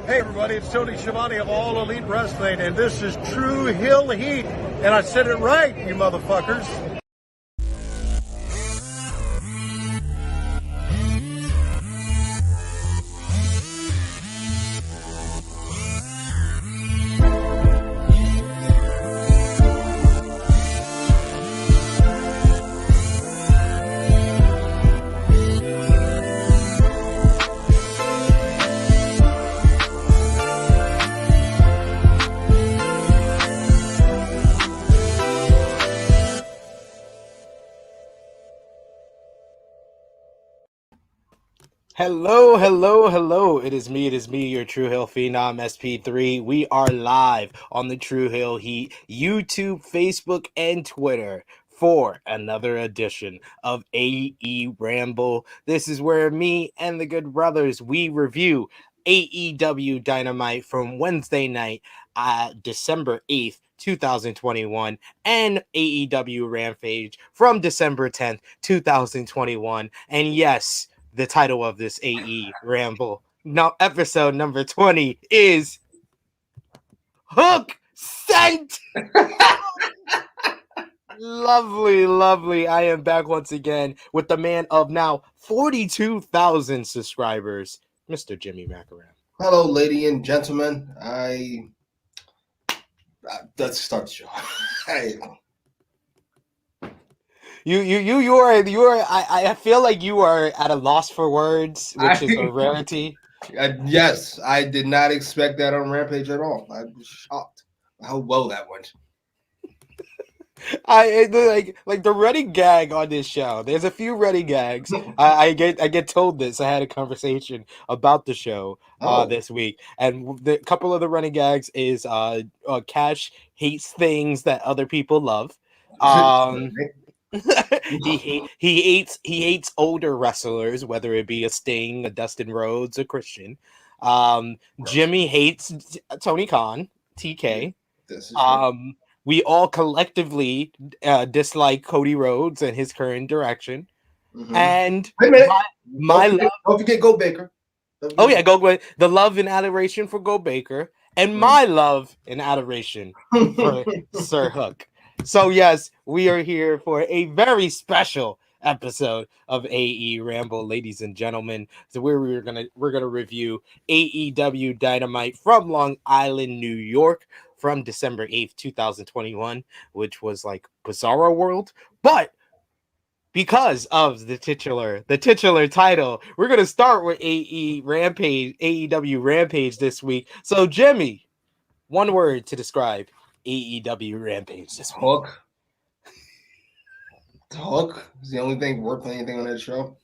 Hey everybody, it's Tony Schiavone of All Elite Wrestling, and this is True Hill Heat. And I said it right, you motherfuckers. Hello, hello, hello. It is me, your True Hill Phenom SP3. We are live on the True Hill Heat YouTube, Facebook, and Twitter for another edition of AEWramble. This is where me and the good brothers, we review AEW Dynamite from Wednesday night, December 8th, 2021, and AEW Rampage from December 10th, 2021. And yes, the title of this AEWramble now episode number 20 is Hook Sent. Lovely. I am back once again with the man of now 42,000 subscribers, Mr. Jimmy Macram. Hello, ladies and gentlemen. Let's start the show. You are. I feel like you are at a loss for words, which is a rarity. Yes, I did not expect that on Rampage at all. I was shocked how well that went. I like the running gag on this show. There's a few running gags. I get told this. I had a conversation about the show this week, and the couple of the running gags is Cash hates things that other people love. He hates older wrestlers, whether it be a Sting, a Dustin Rhodes, a Christian. Jimmy hates Tony Khan, TK. We all collectively dislike Cody Rhodes and his current direction. Mm-hmm. And wait a minute. Don't forget Go Baker. The love and adoration for Go Baker, and my love and adoration for Sir Hook. So yes, we are here for a very special episode of AEWramble, ladies and gentlemen. So we're gonna review AEW Dynamite from Long Island, New York, from December 8th, 2021, which was like Bizarro World. But because of the titular title, we're gonna start with AEW Rampage this week. So Jimmy, one word to describe AEW Rampage this week. Hook is the only thing worth anything on that show.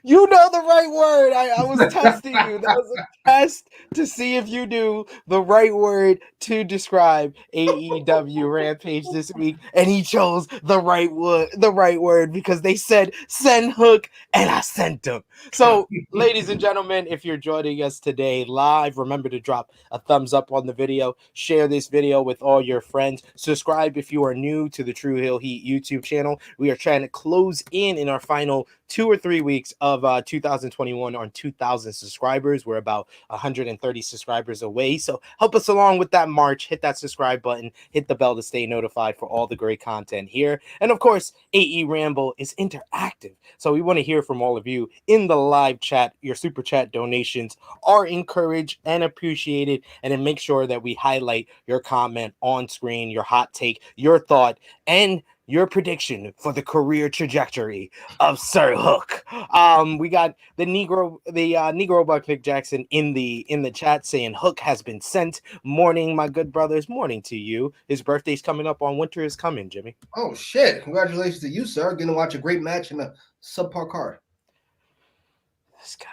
You know the right word. I was testing you. That was a test to see if you knew the right word to describe AEW Rampage this week, and he chose the right word because they said send Hook, and I sent him. So, ladies and gentlemen, if you're joining us today live, remember to drop a thumbs up on the video, share this video with all your friends, subscribe if you are new to the True Hill Heat YouTube channel. We are trying to close in our final 2 or 3 weeks of 2021 on 2,000 subscribers. We're about 130 subscribers away. So help us along with that march. Hit that subscribe button. Hit the bell to stay notified for all the great content here. And of course, AEWramble is interactive. So we want to hear from all of you in the live chat. Your super chat donations are encouraged and appreciated. And then make sure that we highlight your comment on screen, your hot take, your thought, and your prediction for the career trajectory of Sir Hook. We got the Negro Buck Nick Jackson in the chat saying Hook has been sent. Morning, my good brothers. Morning to you. His birthday's coming up on Winter is Coming, Jimmy. Oh shit! Congratulations to you, sir. Getting to watch a great match in a subpar card. This guy.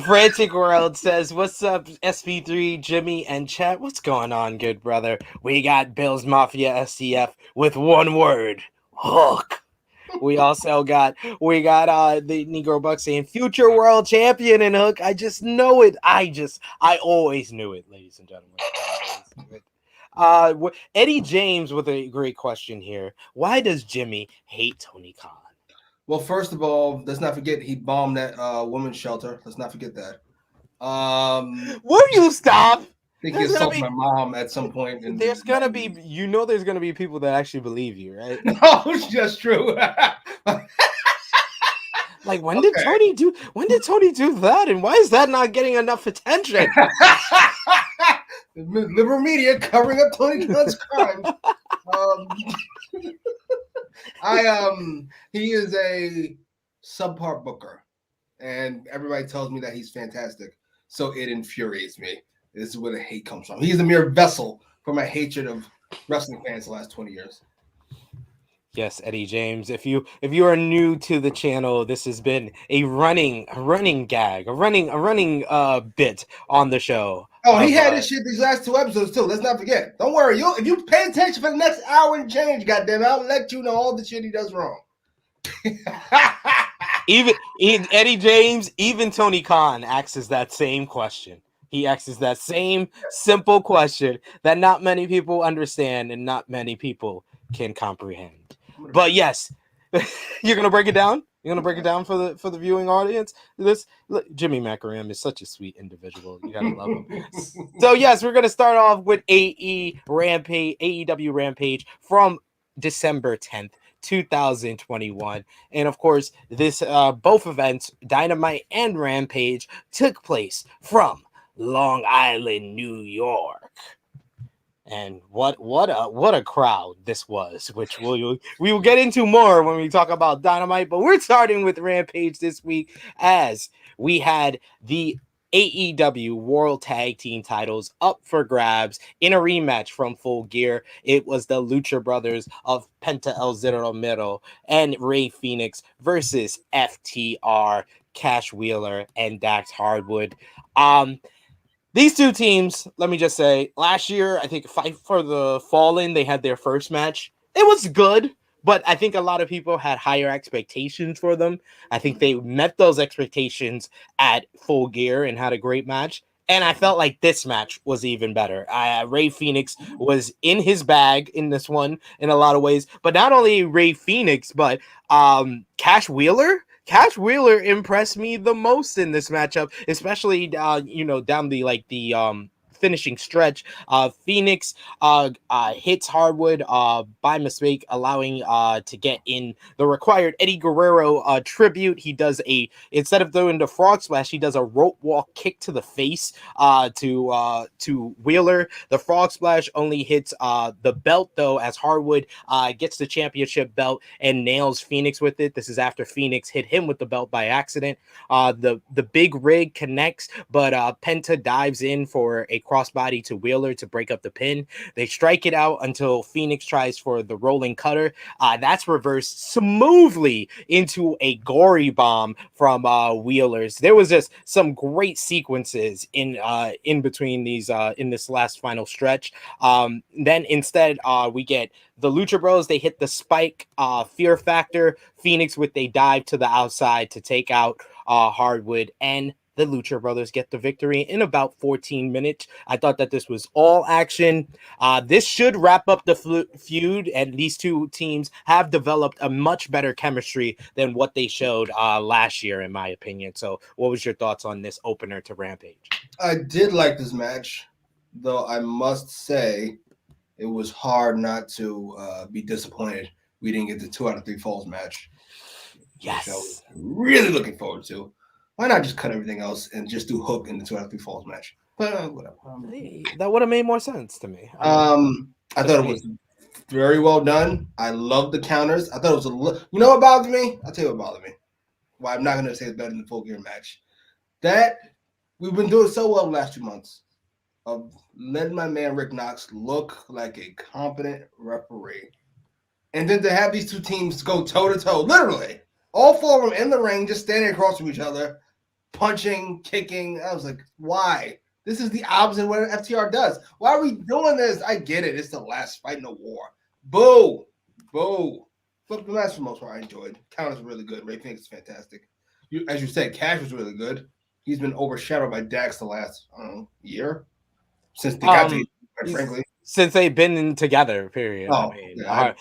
Frantic World says, what's up, SP3 Jimmy and chat? What's going on, good brother? We got Bills Mafia SCF with one word, Hook. We also got the Negro Buck saying future world champion and Hook. I just know it. I always knew it, ladies and gentlemen. Eddie James with a great question here. Why does Jimmy hate Tony Khan? Well, first of all, let's not forget he bombed that women's shelter. Let's not forget that. Will you stop? I think he assaulted my mom at some point. There's gonna be people that actually believe you, right? No, it's just true. Like, when did Tony do that, and why is that not getting enough attention? Liberal media covering up Tony Khan's crimes. He is a subpar booker, and everybody tells me that he's fantastic, so it infuriates me. This is where the hate comes from. He's a mere vessel for my hatred of wrestling fans the last 20 years. Yes, Eddie James. If you are new to the channel, this has been a running gag, a running bit on the show. Oh, he had this shit these last 2 episodes too. Let's not forget. Don't worry, if you pay attention for the next hour and change, goddamn, I'll let you know all the shit he does wrong. even Eddie James, even Tony Khan asks that same question. He asks that same simple question that not many people understand and not many people can comprehend. But yes, you're gonna break it down. You're gonna break it down for the viewing audience. Jimmy Macram is such a sweet individual. You gotta love him. So yes, we're gonna start off with AEW Rampage from December 10th. 2021, and of course this both events, Dynamite and Rampage, took place from Long Island, New York. And what a crowd this was, which we will get into more when we talk about Dynamite. But we're starting with Rampage this week, as we had the AEW World Tag Team titles up for grabs in a rematch from Full Gear. It was the Lucha Brothers of Penta El Zero Miedo and Rey Fénix versus FTR, Cash Wheeler, and Dax Hardwood. These two teams, let me just say, last year, I think Fight for the Fallen, they had their first match. It was good, but I think a lot of people had higher expectations for them. I think they met those expectations at Full Gear and had a great match. And I felt like this match was even better. Rey Fénix was in his bag in this one in a lot of ways. But not only Rey Fénix, but Cash Wheeler. Cash Wheeler impressed me the most in this matchup, especially down the finishing stretch. Fénix hits Hardwood by mistake, allowing to get in the required Eddie Guerrero tribute. He does instead of doing the frog splash, he does a rope walk kick to the face to Wheeler. The frog splash only hits the belt though, as Hardwood gets the championship belt and nails Fénix with it. This is after Fénix hit him with the belt by accident. The big rig connects, but Penta dives in for a crossbody to Wheeler to break up the pin. They strike it out until Fénix tries for the rolling cutter. That's reversed smoothly into a gory bomb from Wheeler's. There was just some great sequences in between these in this last final stretch. Then instead we get the Lucha Bros. They hit the spike fear factor. Fénix with a dive to the outside to take out Hardwood, and the Lucha Brothers get the victory in about 14 minutes. I thought that this was all action. This should wrap up the feud, and these two teams have developed a much better chemistry than what they showed last year, in my opinion. So what was your thoughts on this opener to Rampage? I did like this match, though I must say it was hard not to be disappointed we didn't get the 2 out of 3 falls match. Yes. Which I was really looking forward to. Why not just cut everything else and just do Hook in the 2 out of 3 falls match? But whatever. That would have made more sense to me. I thought it was very well done. I love the counters. I thought it was you know what bothered me? I'll tell you what bothered me. Why I'm not going to say it's better than the Full Gear match. That we've been doing so well the last 2 months of letting my man Rick Knox look like a competent referee. And then to have these two teams go toe-to-toe, literally, all 4 of them in the ring, just standing across from each other, punching, kicking. I was like, why? This is the opposite of what FTR does. Why are we doing this? I get it. It's the last fight in the war. Boo. Boo. But the match for the most part I enjoyed. Counters were really good. Rey Fénix is fantastic. As you said, Cash was really good. He's been overshadowed by Dax the last, year. Since they got to, quite frankly. since they've been together. Period. I Oh, mean, yeah,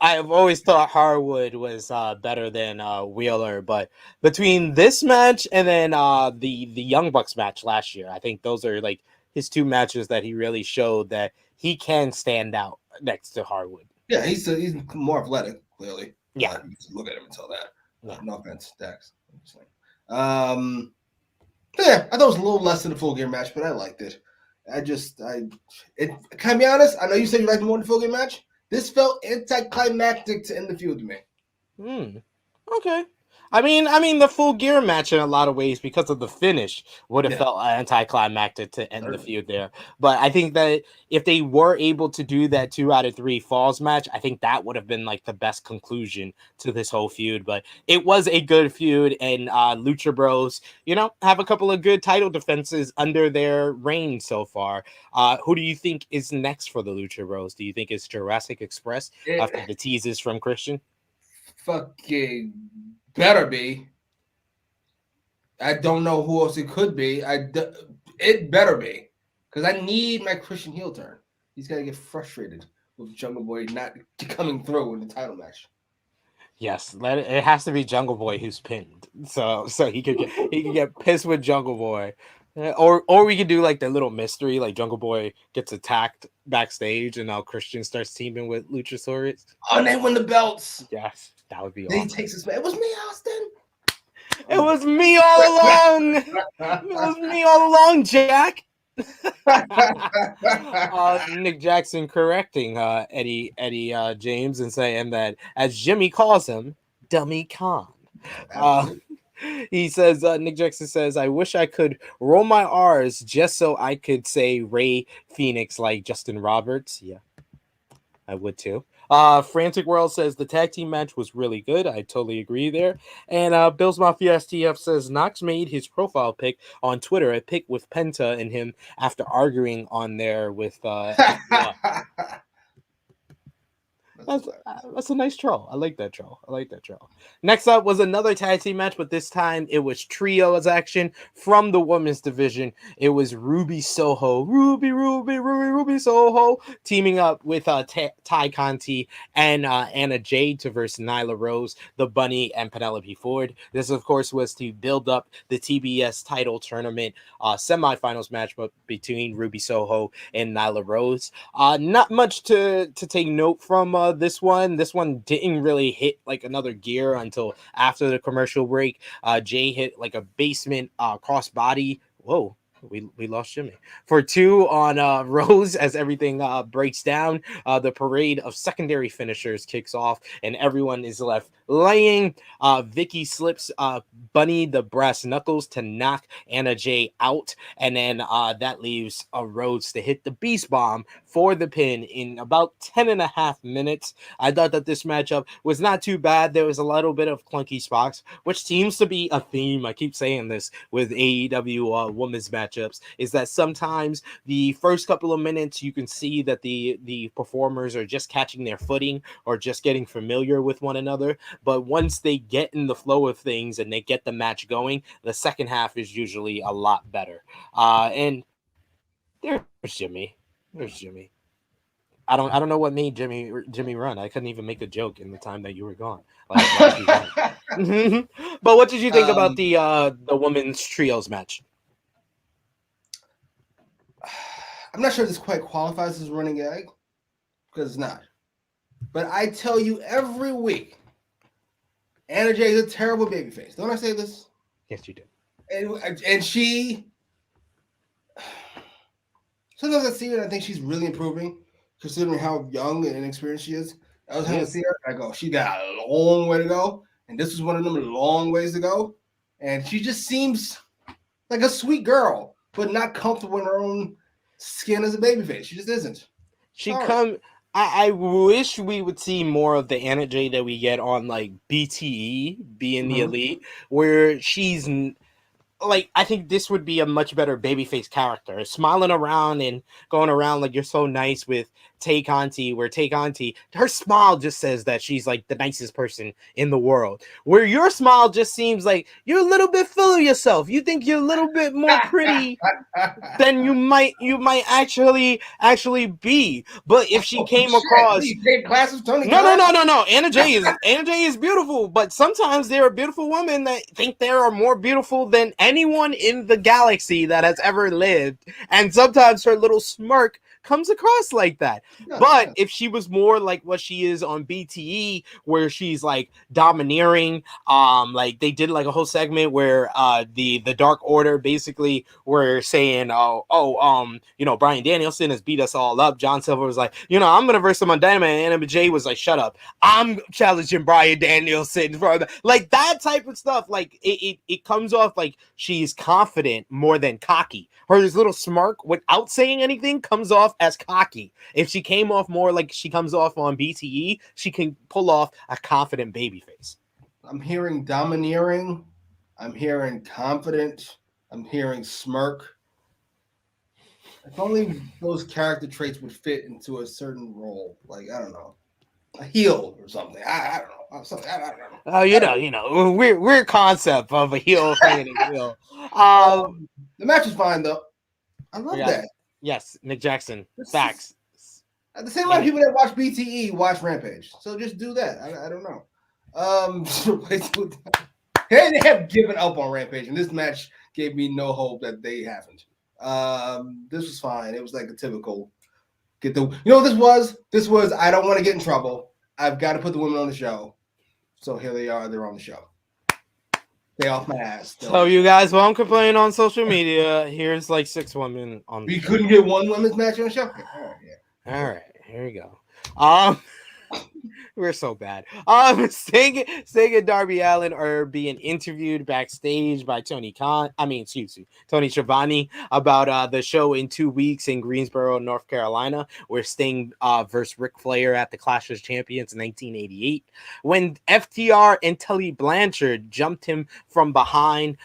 I've always thought Harwood was better than Wheeler, but between this match and then the Young Bucks match last year, I think those are like his two matches that he really showed that he can stand out next to Harwood. yeah, he's more athletic, clearly. Yeah. You can look at him and tell that. Yeah. No offense, Dax. Yeah, I thought it was a little less than the Full Gear match, but I liked it. Can I be honest? I know you said you liked more than the Full Gear match. This felt anticlimactic to end the feud to me. Okay. I mean, the Full Gear match in a lot of ways because of the finish would have felt anticlimactic to end the feud there. But I think that if they were able to do that 2 out of 3 falls match, I think that would have been like the best conclusion to this whole feud. But it was a good feud, and Lucha Bros, have a couple of good title defenses under their reign so far. Who do you think is next for the Lucha Bros? Do you think it's Jurassic Express after the teases from Christian? Fucking better be. I don't know who else it could be. It better be, because I need my Christian heel turn. He's got to get frustrated with Jungle Boy not coming through in the title match. Yes, it has to be Jungle Boy who's pinned, so he could get pissed with Jungle Boy, or we could do like the little mystery, like Jungle Boy gets attacked backstage, and now Christian starts teaming with Luchasaurus. Oh, and they win the belts. Yes, that would be then awesome. He takes his man. It was me, Austin. It was me all along. It was me all along, Jack. Nick Jackson correcting Eddie James and saying that, as Jimmy calls him, Dummy Khan. He says, Nick Jackson says, I wish I could roll my R's just so I could say Ray Phoenix like Justin Roberts. Yeah, I would too. Frantic World says the tag team match was really good. I totally agree there. And Bill's Mafia STF says Knox made his profile pic on Twitter a pic with Penta and him after arguing on there with That's a nice troll. I like that troll. Next up was another tag team match, but this time it was trios action from the women's division. It was Ruby Soho, Ruby Soho, teaming up with Ty Conti and Anna Jay to verse Nyla Rose, the Bunny, and Penelope Ford. This, of course, was to build up the TBS title tournament semifinals match between Ruby Soho and Nyla Rose. Not much to take note from this one. This one didn't really hit like another gear until after the commercial break. Jay hit like a basement crossbody. Whoa. We lost Jimmy for 2 on Rose as everything breaks down. The parade of secondary finishers kicks off and everyone is left laying. Vicky slips Bunny the brass knuckles to knock Anna Jay out, and then that leaves Rose to hit the Beast Bomb for the pin in about 10.5 minutes. I thought that this matchup was not too bad. There was a little bit of clunky spots, which seems to be a theme. I keep saying this with AEW women's matchups, is that sometimes the first couple of minutes you can see that the performers are just catching their footing or just getting familiar with one another. But once they get in the flow of things and they get the match going, the second half is usually a lot better. And there's Jimmy. I don't know what made Jimmy run. I couldn't even make a joke in the time that you were gone. But what did you think about the women's trios match? I'm not sure this quite qualifies as running gag, because it's not. But I tell you every week, Anna Jay is a terrible babyface. Don't I say this? Yes, you do. And she, sometimes I see her and I think she's really improving, considering how young and inexperienced she is. I was having to see her, and I go, she got a long way to go, and this is one of them long ways to go. And she just seems like a sweet girl, but not comfortable in her own skin as a babyface. She just isn't. I wish we would see more of the Anna Jay that we get on like BTE, being the Elite, where she's like, I think this would be a much better babyface character, smiling around and going around like you're so nice with Tay Conti, where Tay Conti, her smile just says that she's like the nicest person in the world. Where your smile just seems like you're a little bit full of yourself. You think you're a little bit more pretty than you might actually be. But if she came across, you take class with Tony no. Khan? Anna Jay is beautiful, but sometimes there are beautiful women that think they are more beautiful than anyone in the galaxy that has ever lived, and sometimes her little smirk comes across like that. But if she was more like what she is on BTE, where she's like domineering, like they did like a whole segment where the Dark Order basically were saying, Bryan Danielson has beat us all up. John Silver was like, I'm gonna verse him on Dynamite, and Anna Jay was like, shut up, I'm challenging Bryan Danielson for like that type of stuff. Like it comes off like she's confident more than cocky. Her little smirk without saying anything comes off as cocky. If she came off more like she comes off on BTE, she can pull off a confident baby face. I'm hearing domineering. I'm hearing confident. I'm hearing smirk. If only those character traits would fit into a certain role. Like, I don't know, a heel or something. I don't know. Oh, weird concept of a heel fighting a heel. The match was fine though. I love that. Yes, Nick Jackson. Facts. The same amount of people that watch BTE watch Rampage, so just do that. I don't know. They have given up on Rampage, and this match gave me no hope that they haven't. This was fine. It was like a typical what this was? This was I don't want to get in trouble. I've got to put the women on the show. So here they are. They're on the show. Stay off my ass. So you guys won't complain on social media. Here's like 6 women on the show. Couldn't get one women's match on the show? All right, here we go. We're so bad. Sting and Darby Allin are being interviewed backstage by Tony Schiavone about the show in 2 weeks in Greensboro, North Carolina, where Sting versus Ric Flair at the Clash of Champions in 1988. When FTR and Tully Blanchard jumped him from behind,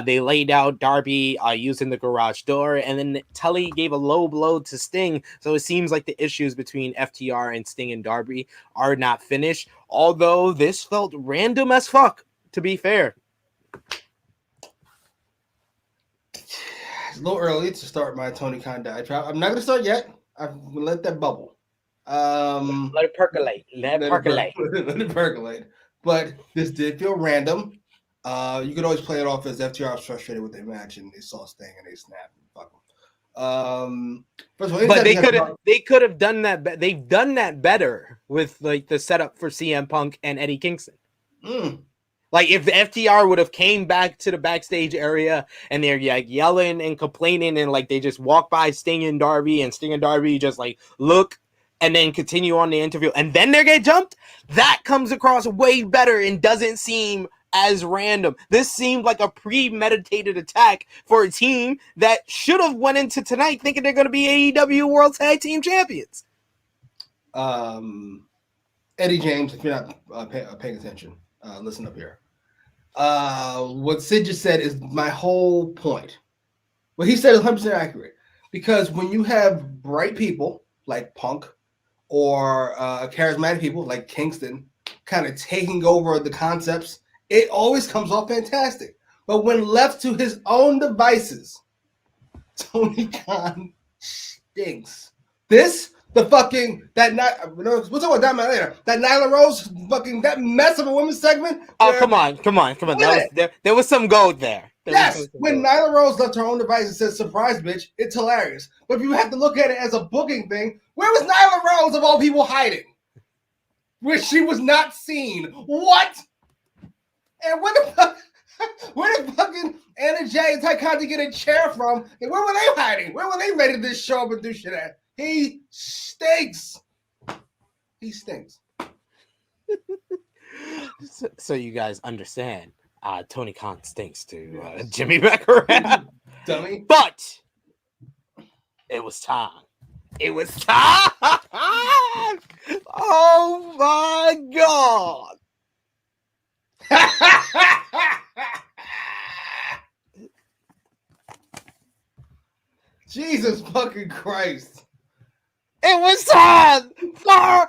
they laid out Darby using the garage door, and then Tully gave a low blow to Sting. So it seems like the issues between FTR and Sting and Darby are not finished, although this felt random as fuck, to be fair. It's a little early to start my Tony Khan diatribe. I'm not going to start yet. I'm going to let that bubble. Let it percolate. Let it percolate. But this did feel random. You could always play it off as FTR was frustrated with their match and they saw Sting and they snapped. Fuck them. First of all, but they could have done that. They've done that better with like the setup for CM Punk and Eddie Kingston. Like if the FTR would have came back to the backstage area and they're like yelling and complaining and like they just walk by Sting and Darby just like look and then continue on the interview and then they get jumped, that comes across way better and doesn't seem as random. This seemed like a premeditated attack for a team that should have went into tonight thinking they're going to be AEW World Tag Team Champions. Eddie James, if you're not paying attention, listen up here. What Sid just said is my whole point. What he said is 100% accurate because when you have bright people like Punk or charismatic people like Kingston kind of taking over the concepts, it always comes off fantastic. But when left to his own devices, Tony Khan stinks. We'll talk about Dynamite later. That Nyla Rose that mess of a women's segment. Oh, come on. There was some gold there. When Nyla Rose left her own device and said, surprise, bitch, it's hilarious. But if you have to look at it as a booking thing, where was Nyla Rose of all people hiding? Where she was not seen. What? And where did fucking Anna Jay and Ty Conti get a chair from? And where were they hiding? Where were they ready to just show up and do shit at? He stinks. He stinks. So you guys understand, Tony Khan stinks to Jimmy Macram. Dummy. But it was time. Oh my God. Jesus fucking Christ. It it was time for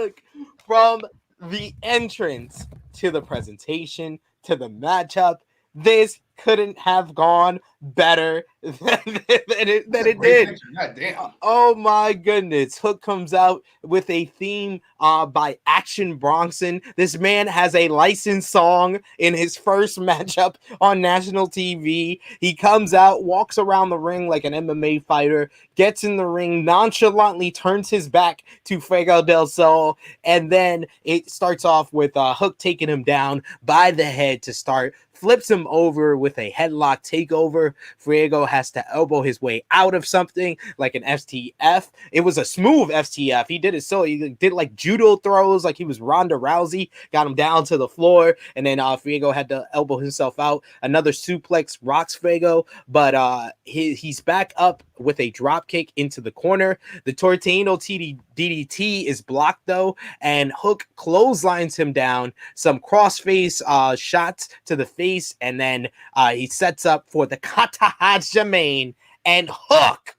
Hook! From the entrance to the presentation to the matchup, this couldn't have gone better than it did. God damn. Oh my goodness. Hook comes out with a theme by Action Bronson. This man has a licensed song in his first matchup on national TV. He comes out, walks around the ring like an MMA fighter, gets in the ring, nonchalantly turns his back to Fuego del Sol, and then it starts off with Hook taking him down by the head to start, flips him over with a headlock takeover. Fuego has to elbow his way out of something like an FTF. It was a smooth FTF. He did it so he did like judo throws, like he was Ronda Rousey, got him down to the floor, and then Fuego had to elbow himself out. Another suplex rocks Fuego, but he's back up with a drop kick into the corner. The Tortino DDT is blocked though, and Hook clotheslines him down. Some crossface shots to the face, and then he sets up for the Kata Hajime, and Hook,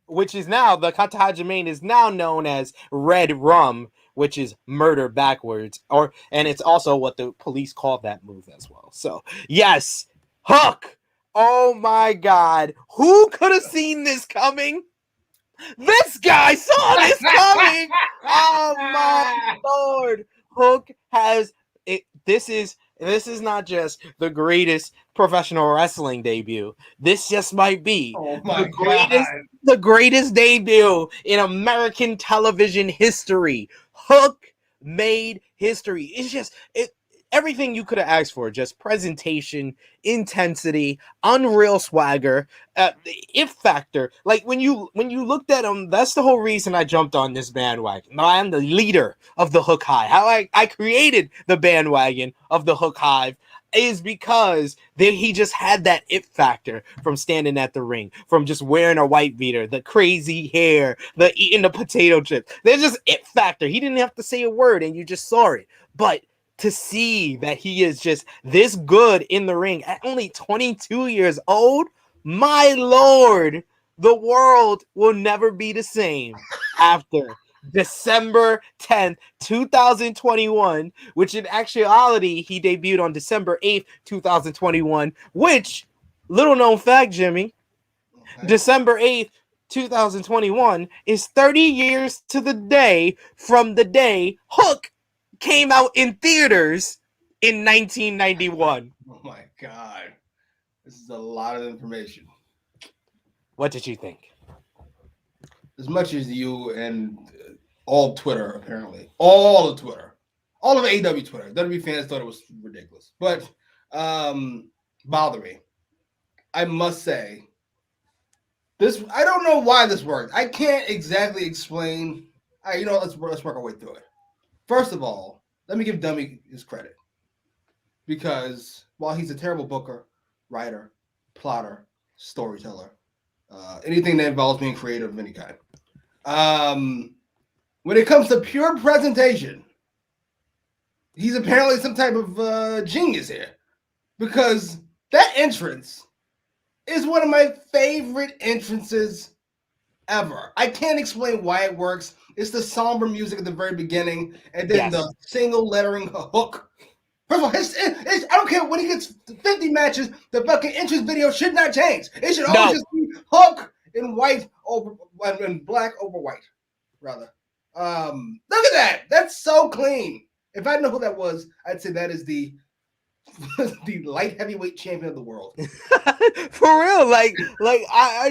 which is now the Kata Hajime is now known as Red Rum, which is murder backwards, and it's also what the police call that move as well. So yes, Hook. Oh my God, who could have seen this coming? This guy saw this coming. Oh my Lord. Hook has it. This is not just the greatest professional wrestling debut. This just might be the greatest debut in American television history. Hook made history. It's just everything you could have asked for. Just presentation, intensity, unreal swagger, the if factor. Like when you looked at him, that's the whole reason I jumped on this bandwagon. I am the leader of the Hook Hive. How I created the bandwagon of the Hook Hive is because he just had that it factor from standing at the ring, from just wearing a white beater, the crazy hair, the eating the potato chips. There's just it factor. He didn't have to say a word and you just saw it. But to see that he is just this good in the ring at only 22 years old, my Lord, the world will never be the same after December 10th, 2021, which in actuality, he debuted on December 8th, 2021, which, little known fact, Jimmy, December 8th, 2021 is 30 years to the day from the day Hook came out in theaters in 1991. Oh my God. This is a lot of information. What did you think? As much as you and all Twitter, apparently. All of Twitter. All of AEW Twitter. WWE fans thought it was ridiculous. But bother me. I must say, this. I don't know why this worked. I can't exactly explain. Let's work our way through it. First of all, let me give Dummy his credit. Because while he's a terrible booker, writer, plotter, storyteller, anything that involves being creative of any kind, when it comes to pure presentation, he's apparently some type of genius here. Because that entrance is one of my favorite entrances ever. I can't explain why it works. It's the somber music at the very beginning, and then the single lettering Hook. First of all, I don't care when he gets 50 matches, the fucking entrance video should not change. It should always just be Hook in white over and black over white, rather. Look at that. That's so clean. If I know who that was, I'd say that is the light heavyweight champion of the world. For real, like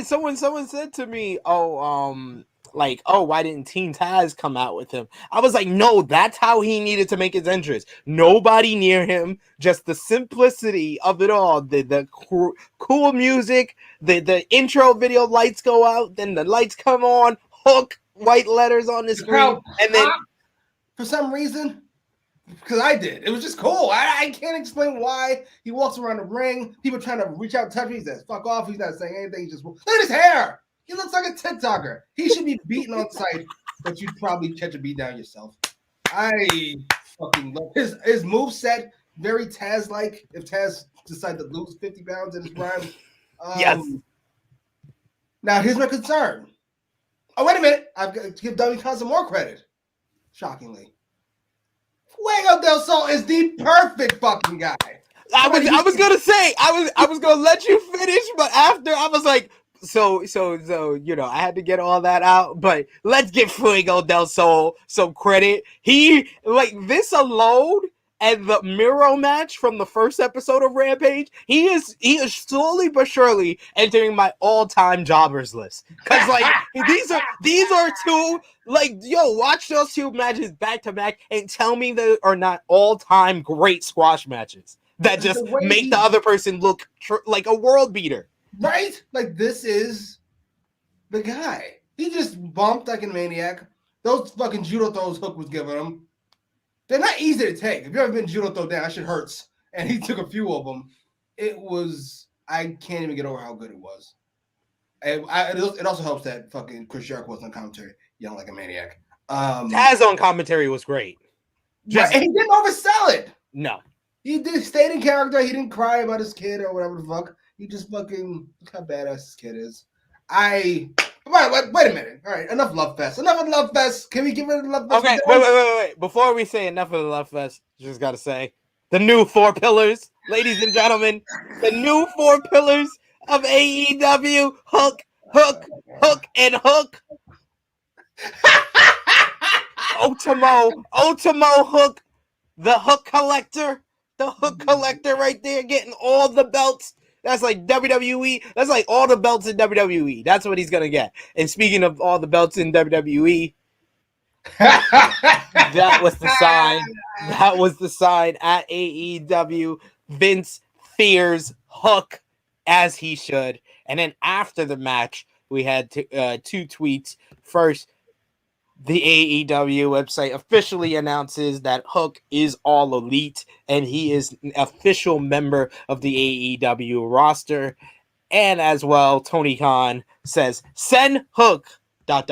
someone said to me, why didn't Teen Taz come out with him? I was like, no, that's how he needed to make his entrance. Nobody near him, just the simplicity of it all. The cool music, the intro video lights go out, then the lights come on, Hook, white letters on the screen, and then for some reason, because I did, it was just cool. I can't explain why. He walks around the ring, people trying to reach out, touch me. He says, "Fuck off." He's not saying anything. He just look at his hair. He looks like a TikToker. He should be beaten on sight, but you'd probably catch a beat down yourself. I fucking love his moveset very Taz-like if Taz decided to lose 50 pounds in his prime. Yes. Now, here's my concern. Oh, wait a minute. I've got to give Dummy Khan some more credit. Shockingly. Fuego del Sol is the perfect fucking guy. I was gonna say I was gonna let you finish, but after I was like, so you know, I had to get all that out. But let's give Fuego del Sol some credit. He like this alone and the Miro match from the first episode of Rampage. He is slowly but surely entering my all-time jobbers list. Cause like these are two like watch those two matches back to back and tell me they are not all-time great squash matches that just make the other person look like a world beater. Right? Like, this is the guy. He just bumped like a maniac. Those fucking judo throws Hook was giving him, they're not easy to take. If you've ever been judo throw down, that shit hurts. And he took a few of them. It was, I can't even get over how good it was. And it also helps that fucking Chris Jericho was on commentary, yelling like a maniac. Taz on commentary was great. And he didn't oversell it. No. He did stayed in character. He didn't cry about his kid or whatever the fuck. He just fucking, look how badass this kid is. Wait a minute. All right, enough Love Fest. Enough of Love Fest. Can we get rid of Love Fest? Okay, wait. Before we say enough of the Love Fest, just gotta say, the new 4 pillars, ladies and gentlemen, the new 4 pillars of AEW, Hook, and Hook. Ultimo Hook, the Hook Collector. The Hook Collector right there getting all the belts. That's like WWE. That's like all the belts in WWE. That's what he's going to get. And speaking of all the belts in WWE, that was the sign. That was the sign at AEW. Vince fears Hook as he should. And then after the match, we had 2 tweets. First, the AEW website officially announces that Hook is all elite and he is an official member of the AEW roster. And as well, Tony Khan says, send Hook ... to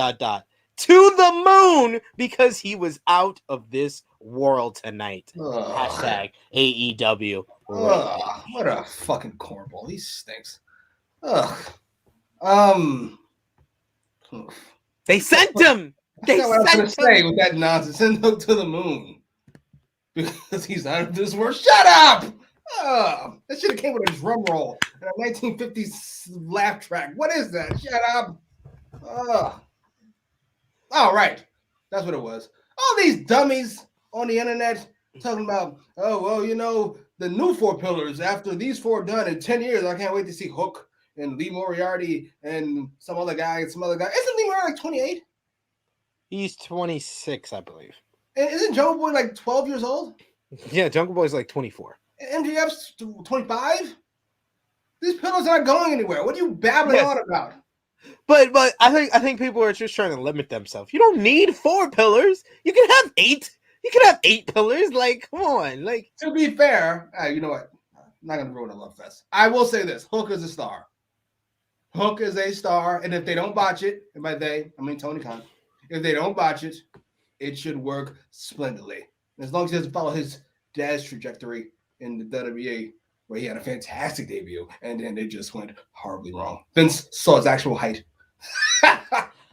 the moon because he was out of this world tonight. Hashtag AEW. What a fucking cornball. He stinks. They sent him. That's not what I was going to say with that nonsense. Send Hook to the moon. Because he's out of this world. Shut up! That should have came with a drum roll and a 1950s laugh track. What is that? Shut up! All right. That's what it was. All these dummies on the internet talking about, the new 4 pillars. After these 4 are done in 10 years, I can't wait to see Hook and Lee Moriarty and some other guy. Isn't Lee Moriarty like 28? He's 26, I believe. And isn't Jungle Boy like 12 years old? Yeah, Jungle Boy's like 24. And MJF's 25? These pillars aren't going anywhere. What are you babbling on about? But I think people are just trying to limit themselves. You don't need 4 pillars. You can have 8. You can have 8 pillars. Like, come on. Like, to be fair, you know what? I'm not gonna ruin a Love Fest. I will say this: Hook is a star. Hook is a star, and if they don't botch it, and by they, I mean Tony Khan. If they don't botch it, it should work splendidly. As long as he doesn't follow his dad's trajectory in the WWE, where he had a fantastic debut, and then they just went horribly wrong. Vince saw his actual height.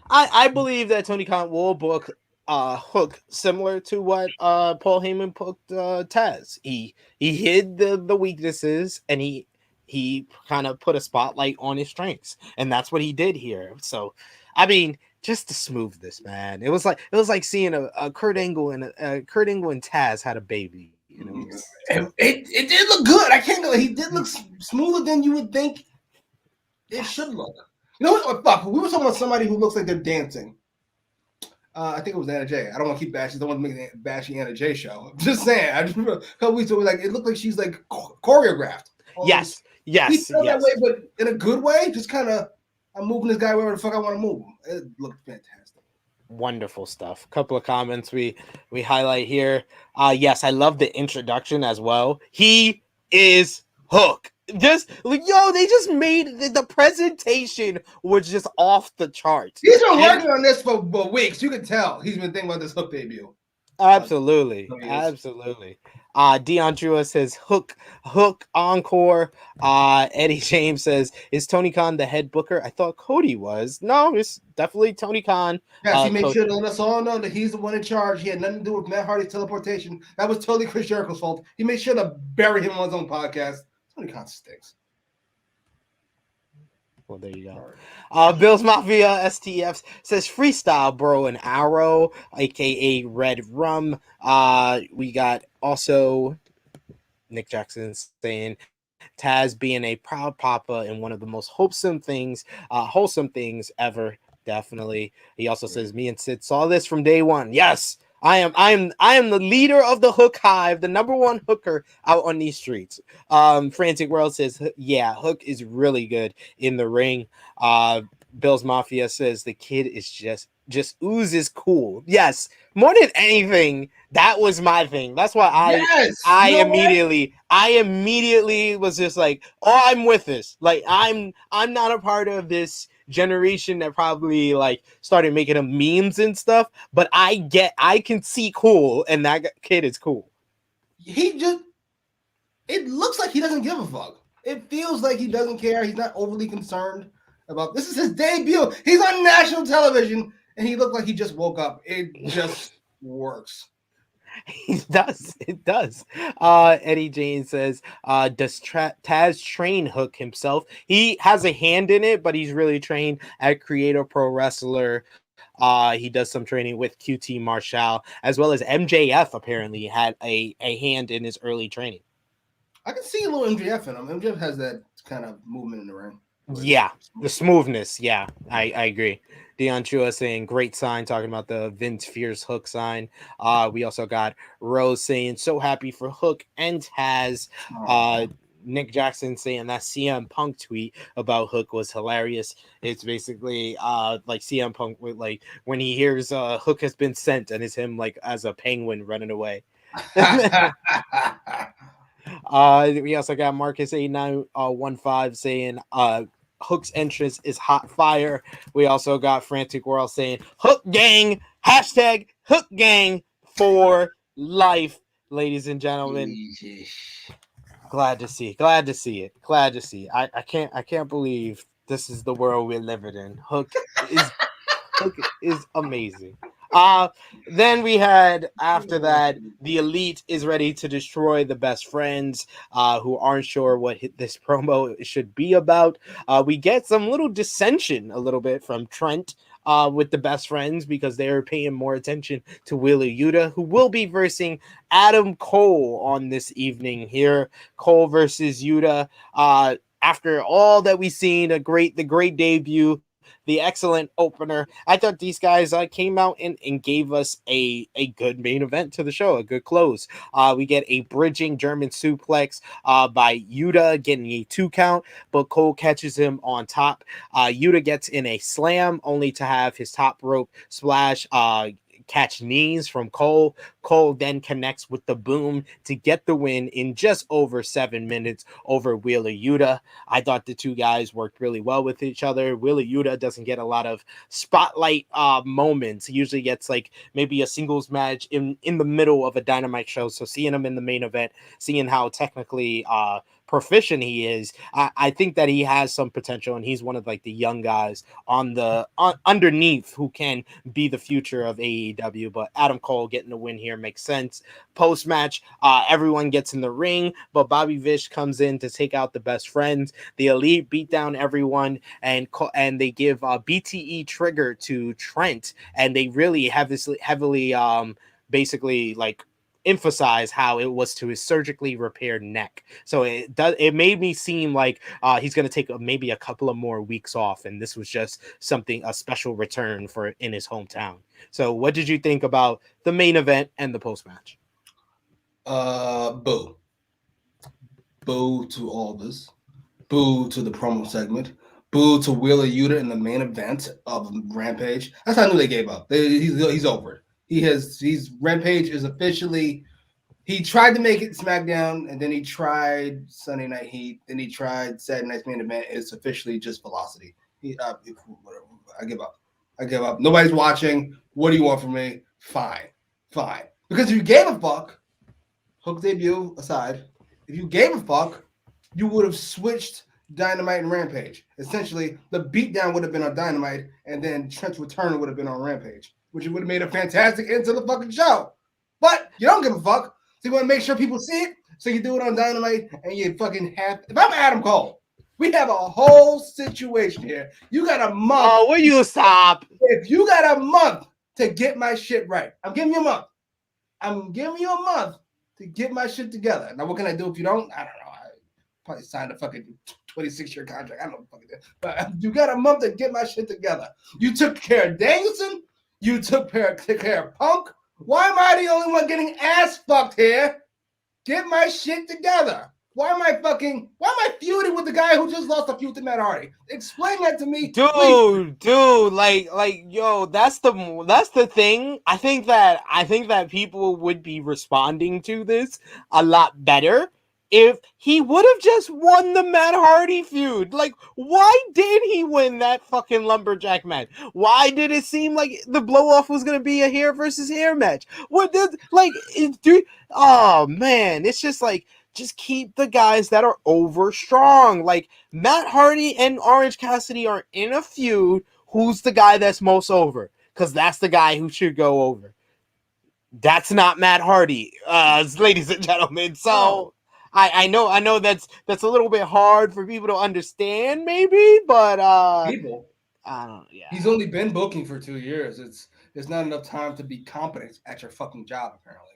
I believe that Tony Khan will book Hook similar to what Paul Heyman booked Taz. He hid the weaknesses, and he kind of put a spotlight on his strengths, and that's what he did here. So, I mean, just to smooth this, man, it was like seeing a Kurt Angle and Kurt Angle and Taz had a baby. You know, it did look good. I can't go. He did look smoother than you would think it should look. You know what? Fuck. We were talking about somebody who looks like they're dancing. I think it was Anna Jay. I don't want to keep bashing. I don't want to make a bashing Anna Jay show. I'm just saying. I just remember a couple weeks ago, like it looked like she's like choreographed. Yes. He felt that way, but in a good way. Just kind of, I'm moving this guy wherever the fuck I want to move him. It looked fantastic. Wonderful stuff. A couple of comments we highlight here. Yes, I love the introduction as well. He is Hook. Just they just made the presentation was just off the charts. He's been working on this for weeks. You can tell he's been thinking about this Hook debut. Absolutely. So he is. Absolutely. Dion Drua says hook encore. Eddie James says, is Tony Khan the head booker? I thought Cody was. No, it's definitely Tony Khan. Yes, he made Cody. sure to let us all know that he's the one in charge. He had nothing to do with Matt Hardy's teleportation. That was totally Chris Jericho's fault. He made sure to bury him on his own podcast. Tony Khan stinks. Well, there you go. Bills Mafia STF says freestyle, bro, and arrow, aka Red Rum. We got also Nick Jackson saying Taz being a proud papa and one of the most wholesome things ever. Definitely. He also says, me and Sid saw this from day one. Yes, I am the leader of the Hook Hive, the number one hooker out on these streets. Frantic World says, yeah, Hook is really good in the ring. Bill's Mafia says the kid is just oozes cool. Yes, more than anything, that was my thing. That's why Yes, I you know what? immediately was just like, oh, I'm with this. Like I'm not a part of this generation that probably like started making them memes and stuff, but I can see cool, and that kid is cool. It looks like he doesn't give a fuck. It feels like he doesn't care. He's not overly concerned about this. Is his debut. He's on national television, and he looked like he just woke up. It just works. It does. Eddie Jane says, does Taz train Hook himself? He has a hand in it, but he's really trained at Creator Pro Wrestler. He does some training with QT Marshall, as well as MJF apparently had a hand in his early training. I can see a little MJF in him. MJF has that kind of movement in the ring. Yeah, the smoothness. Yeah, I agree. Dion Chua saying great sign, talking about the Vince Fierce Hook sign. We also got Rose saying so happy for Hook and Taz. Nick Jackson saying that CM Punk tweet about Hook was hilarious. It's basically like CM Punk with like when he hears Hook has been sent, and it's him like as a penguin running away. We also got Marcus 8915 saying Hook's entrance is hot fire. We also got Frantic World saying Hook Gang, hashtag Hook Gang for life, ladies and gentlemen. Glad to see it. I can't believe this is the world we're living in. Hook is amazing. Then we had after that, the Elite is ready to destroy the Best Friends, who aren't sure what this promo should be about. We get some little dissension a little bit from Trent with the Best Friends because they're paying more attention to Wheeler Yuta, who will be versing Adam Cole on this evening here. Cole versus Yuta. After all that we've seen, the great debut, the excellent opener. I thought these guys came out and gave us a good main event to the show, a good close. We get a bridging German suplex by Yuta, getting a 2 count, but Cole catches him on top. Yuta gets in a slam, only to have his top rope splash catch knees from Cole. Cole then connects with the boom to get the win in just over 7 minutes over Wheeler Yuta. I thought the two guys worked really well with each other. Wheeler Yuta doesn't get a lot of spotlight moments. He usually gets like maybe a singles match in the middle of a Dynamite show. So seeing him in the main event, seeing how technically proficient he is, I think that he has some potential, and he's one of like the young guys on the underneath who can be the future of AEW. But Adam Cole getting the win here makes sense. Post match, everyone gets in the ring, but Bobby Fish comes in to take out the Best Friends. The Elite beat down everyone, and they give BTE trigger to Trent, and they really heavily basically like emphasize how it was to his surgically repaired neck. So it made me seem like he's going to take maybe a couple of more weeks off, and this was just a special return for in his hometown. So what did you think about the main event and the post match? Boo to all this. Boo to the promo segment. Boo to Wheeler Yuta in the main event of Rampage. That's how I knew they gave up. He's over it. Rampage is officially. He tried to make it SmackDown, and then he tried Sunday Night Heat. Then he tried Saturday Night's main event. It's officially just Velocity. I give up. Nobody's watching. What do you want from me? Fine. Because if you gave a fuck, Hook's debut aside, if you gave a fuck, you would have switched Dynamite and Rampage. Essentially, the beatdown would have been on Dynamite, and then Trent's return would have been on Rampage, which would have made a fantastic end to the fucking show. But you don't give a fuck, so you want to make sure people see it, so you do it on Dynamite, and you fucking have. If I'm Adam Cole, we have a whole situation here. You got a month. Oh, will you stop? If you got a month to get my shit right, I'm giving you a month. I'm giving you a month to get my shit together. Now, what can I do if you don't? I don't know. I probably signed a fucking 26-year contract. I don't know what fucking do. But you got a month to get my shit together. You took care of Danielson. You took care of Punk. Why am I the only one getting ass fucked here? Get my shit together. Why am I feuding with the guy who just lost a feud to Matt Hardy? Explain that to me, dude. Yo, that's the thing. I think that people would be responding to this a lot better if he would have just won the Matt Hardy feud. Like, why did he win that fucking lumberjack match? Why did it seem like the blow off was gonna be a hair versus hair match? Dude? Oh man, it's just like. Just keep the guys that are over strong. Like Matt Hardy and Orange Cassidy are in a feud. Who's the guy that's most over? Because that's the guy who should go over. That's not Matt Hardy, ladies and gentlemen. So I know that's a little bit hard for people to understand, maybe, but people. I don't know. Yeah. He's only been booking for 2 years. It's not enough time to be competent at your fucking job, apparently.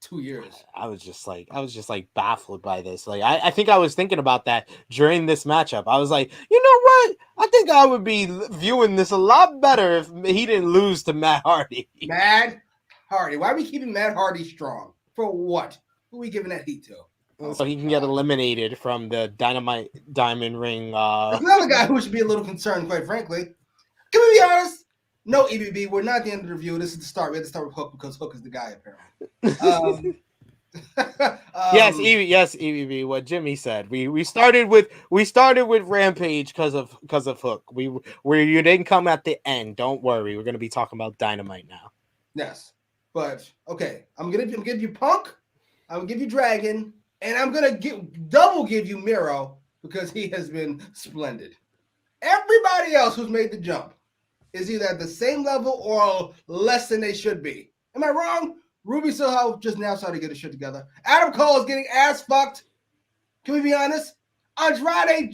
2 years. I was just like baffled by this. Like I think I was thinking about that during this matchup. I was like, you know what? I think I would be viewing this a lot better if he didn't lose to Matt Hardy. Matt Hardy. Why are we keeping Matt Hardy strong? For what? Who are we giving that heat to? So he can get eliminated from the Dynamite Diamond Ring. There's another guy who should be a little concerned, quite frankly. Can we be honest? No, EBB, we're not at the end of the review. This is the start. We had to start with Hook because Hook is the guy, apparently. Yes, EBB. What Jimmy said. We started with Rampage because of Hook. You didn't come at the end. Don't worry. We're gonna be talking about Dynamite now. Yes, but okay. I'm gonna give you Punk. I'm gonna give you Dragon, and I'm gonna give you Miro because he has been splendid. Everybody else who's made the jump is either at the same level or less than they should be. Am I wrong? Ruby Soho just now started to get his shit together. Adam Cole is getting ass fucked. Can we be honest? Andrade I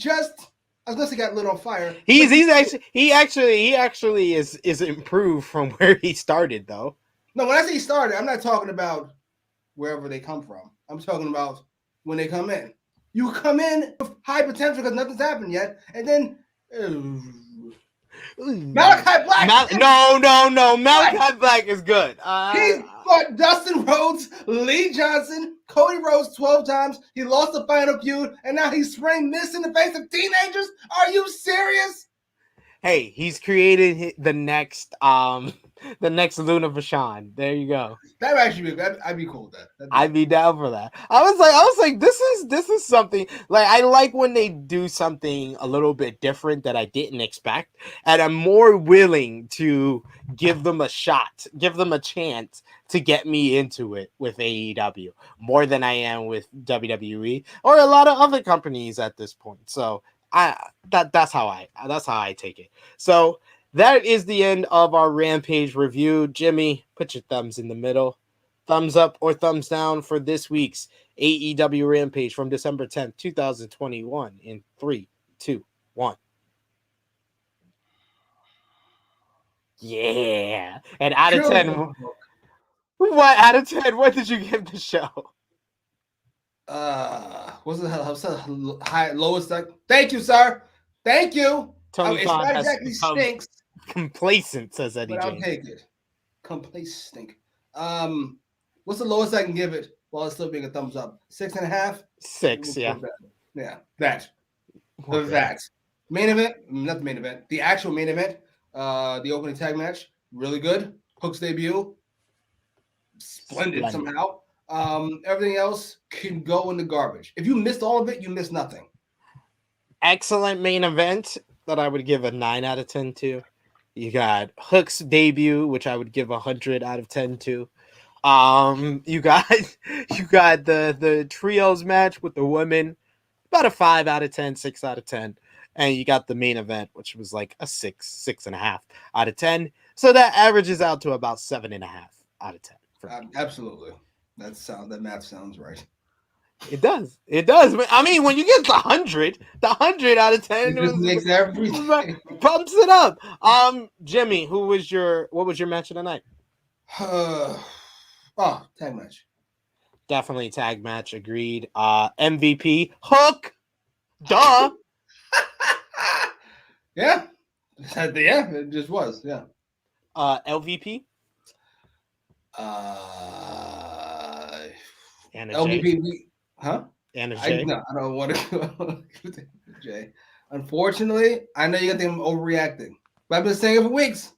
was gonna say got lit on fire. He actually is improved from where he started though. No, when I say he started, I'm not talking about wherever they come from. I'm talking about when they come in. You come in with high potential because nothing's happened yet, and then Malachi Black. No. Malachi Black is good. He fought Dustin Rhodes, Lee Johnson, Cody Rhodes 12 times. He lost the final feud, and now he's spraying this in the face of teenagers. Are you serious? Hey, he's created the next Luna Vachon. There you go. That would actually be. I'd be cool with that. I'd be down for that. I was like, this is something. Like I like when they do something a little bit different that I didn't expect, and I'm more willing to give them a shot, give them a chance to get me into it with AEW more than I am with WWE or a lot of other companies at this point. So that's how I take it. So that is the end of our Rampage review. Jimmy, put your thumbs in the middle. Thumbs up or thumbs down for this week's AEW Rampage from December 10th, 2021 in 3, 2, 1. Yeah. And out of 10, what did you give the show? What's the high lowest? Thank you, sir. Thank you. Tony it's Khan not has exactly become stinks. Complacent, says Eddie But I'll James. take it. Complacent. What's the lowest I can give it while it's still being a thumbs up? 6.5? 6, yeah. Yeah, that. Main event, not the main event. The actual main event, the opening tag match, really good. Hook's debut, splendid somehow. Everything else can go in the garbage. If you missed all of it, you missed nothing. Excellent main event that I would give a 9 out of 10 to. You got Hook's debut, which I would give 100 out of 10 to. You got the trios match with the women, about a 5 out of 10, 6 out of 10. And you got the main event, which was like a 6.5 out of 10. So that averages out to about 7.5 out of 10 for me. Absolutely. That math sounds right. It does. It does. I mean, when you get the 100 out of 10, It just makes everything. Pumps it up. Jimmy, what was your match of the night? Tag match. Definitely tag match. Agreed. MVP Hook. Duh. Yeah. Yeah, it just was. Yeah. LVP. Anna LVP. J. Huh? Anna J. I don't want to go J. Unfortunately, I know you got them overreacting, but I've been saying it for weeks.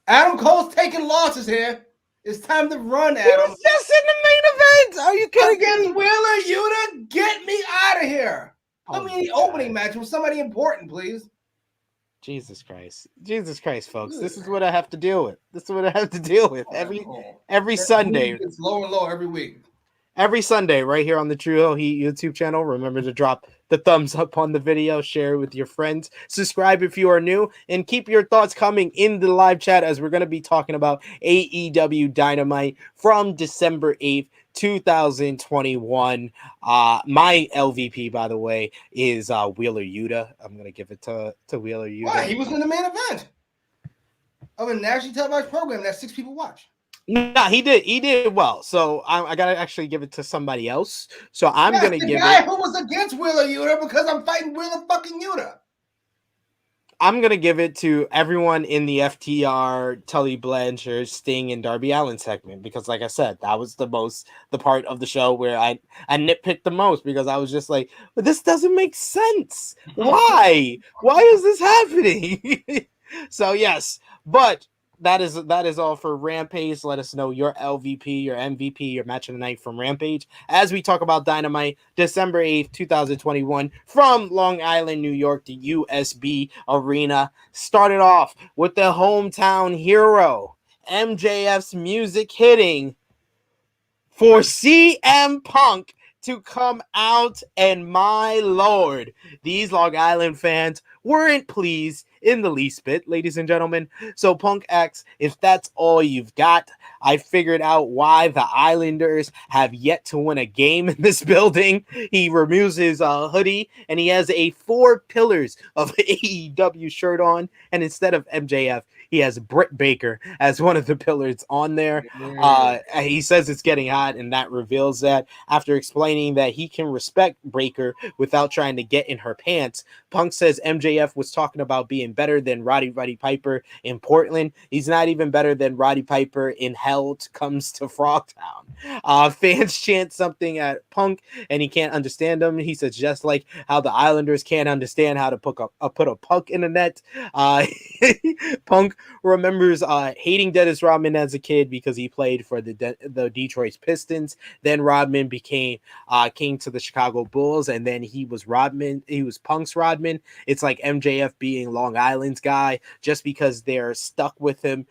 Adam Cole's taking losses here. It's time to run, Adam. He was just in the main event. Are you kidding Against me? Wheeler Yuta, get me out of here. Put me in the opening match with somebody important, please. Jesus Christ, folks! This is what I have to deal with. Every Sunday. It's lower and lower every week. Every Sunday, right here on the True Hill Heat YouTube channel. Remember to drop the thumbs up on the video, share it with your friends, subscribe if you are new, and keep your thoughts coming in the live chat as we're going to be talking about AEW Dynamite from December 8th, 2021. My LVP, by the way, is Wheeler Yuta. I'm going to give it to Wheeler Yuta. Why? He was in the main event of a nationally televised program that 6 people watch. No, he did well. So I gotta actually give it to somebody else. So I'm gonna give the guy it. who was against Wheeler Yuta because I'm fighting Wheeler fucking Yuta. I'm gonna give it to everyone in the FTR, Tully Blanchard, Sting, and Darby Allin segment because, like I said, that was the part of the show where I nitpicked the most because I was just like, but this doesn't make sense. Why? Why is this happening? So yes, but. That is all for Rampage. Let us know your LVP, your MVP, your match of the night from Rampage as we talk about Dynamite December 8th, 2021 from Long Island, New York, the USB Arena. Started off with the hometown hero, MJF's music hitting for CM Punk to come out, and my lord, these Long Island fans weren't pleased in the least bit, ladies and gentlemen. So Punk asks if that's all you've got. I figured out why the Islanders have yet to win a game in this building. He removes his hoodie, and he has a 4 pillars of AEW shirt on, and instead of MJF, he has Britt Baker as one of the pillars on there. He says it's getting hot, and that reveals that after explaining that he can respect Baker without trying to get in her pants. Punk says MJF was talking about being better than Roddy Piper in Portland. He's not even better than Roddy Piper in Hell Comes to Frogtown. Fans chant something at Punk, and he can't understand them. He says just like how the Islanders can't understand how to put a puck in the net. Punk remembers hating Dennis Rodman as a kid because he played for the Detroit Pistons. Then Rodman came to the Chicago Bulls, and then he was Punk's Rodman. It's like MJF being Long Island's guy just because they're stuck with him.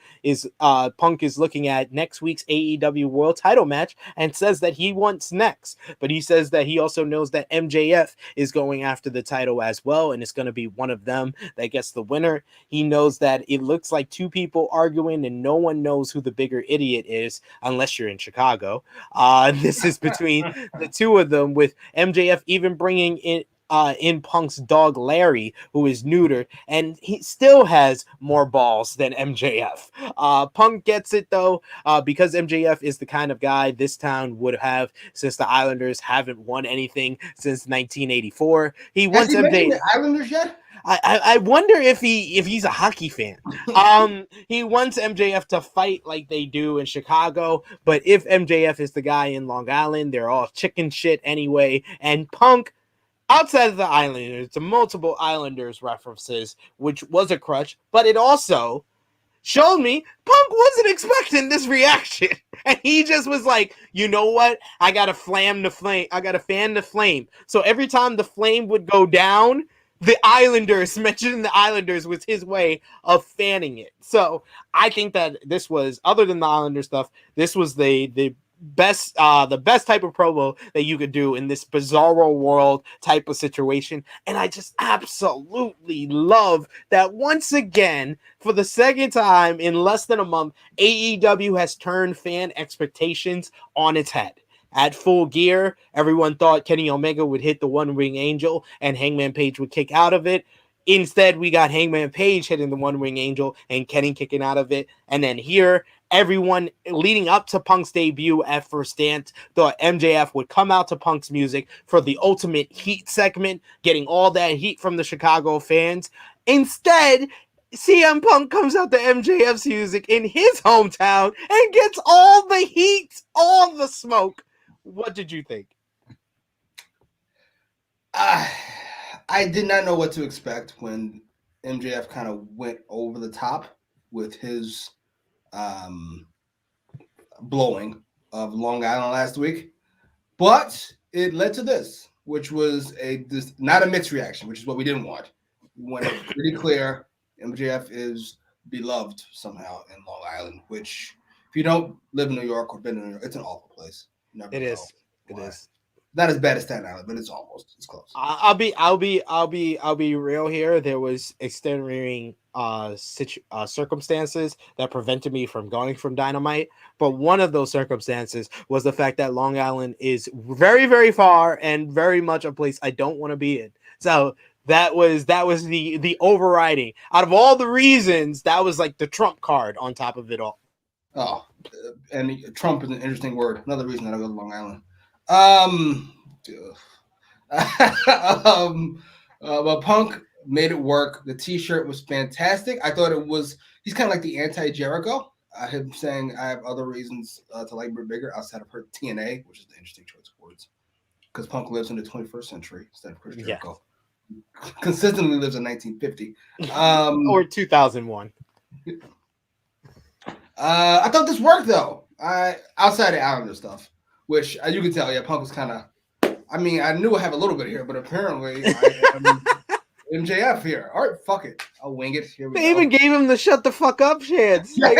Punk is looking at next week's AEW World Title match and says that he wants next, but he says that he also knows that MJF is going after the title as well, and it's going to be one of them that gets the winner. He knows that it looks like 2 people arguing and no one knows who the bigger idiot is unless you're in Chicago. This is between the 2 of them, with MJF even bringing in Punk's dog Larry, who is neutered, and he still has more balls than MJF. Punk gets it though, because MJF is the kind of guy this town would have since the Islanders haven't won anything since 1984. He wants MJF. The Islanders yet? I wonder if he's a hockey fan. He wants MJF to fight like they do in Chicago, but if MJF is the guy in Long Island, they're all chicken shit anyway. And Punk, outside of the Islanders, to multiple Islanders references, which was a crutch, but it also showed me Punk wasn't expecting this reaction. And he just was like, you know what? I gotta fan the flame. So every time the flame would go down, the Islanders, mentioning the Islanders was his way of fanning it. So I think that this was, other than the Islander stuff, this was the best type of promo that you could do in this bizarro world type of situation. And I just absolutely love that once again, for the second time in less than a month, AEW has turned fan expectations on its head. At Full Gear, everyone thought Kenny Omega would hit the One Ring Angel and Hangman Page would kick out of it. Instead, we got Hangman Page hitting the One Ring Angel and Kenny kicking out of it. And then here, everyone leading up to Punk's debut at First Dance thought MJF would come out to Punk's music for the ultimate heat segment, getting all that heat from the Chicago fans. Instead, CM Punk comes out to MJF's music in his hometown and gets all the heat, all the smoke. What did you think? I did not know what to expect when MJF kind of went over the top with his blowing of Long Island last week. But it led to this, which was not a mixed reaction, which is what we didn't want. We wanted it pretty clear. MJF is beloved somehow in Long Island, which if you don't live in New York or been in New York, it's an awful place. It is. Not as bad as Staten Island, but it's close. I'll be real here. There was extenuating circumstances that prevented me from going from Dynamite, but one of those circumstances was the fact that Long Island is very, very far and very much a place I don't want to be in. So that was the overriding. Out of all the reasons, that was like the trump card on top of it all. Oh, and Trump is an interesting word. Another reason that I go to Long Island. But Punk made it work. The T-shirt was fantastic. I thought he's kind of like the anti-Jericho. Him saying I have other reasons to like Britt Baker outside of her TNA, which is the interesting choice of words. Because Punk lives in the 21st century instead of Chris Jericho. Yeah. Consistently lives in 1950. Or 2001. I thought this worked though. Outside the Islander stuff, which you can tell, Punk was kind of. I mean, I knew I have a little bit here, but apparently I'm MJF here. All right, fuck it, I'll wing it. Here we go. Even gave him the shut the fuck up chance. Like,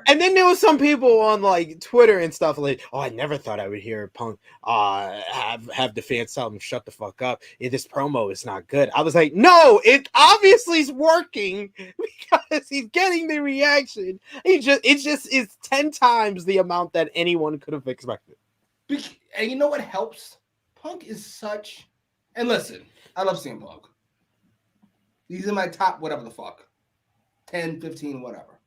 and then there was some people on like Twitter and stuff like, "Oh, I never thought I would hear Punk have the fans tell him shut the fuck up. This promo is not good." I was like, "No, it obviously is working because he's getting the reaction. It's 10 times the amount that anyone could have expected." And you know what helps? Punk is such. And listen, I love CM Punk. He's in my top whatever the fuck. 10, 15, whatever.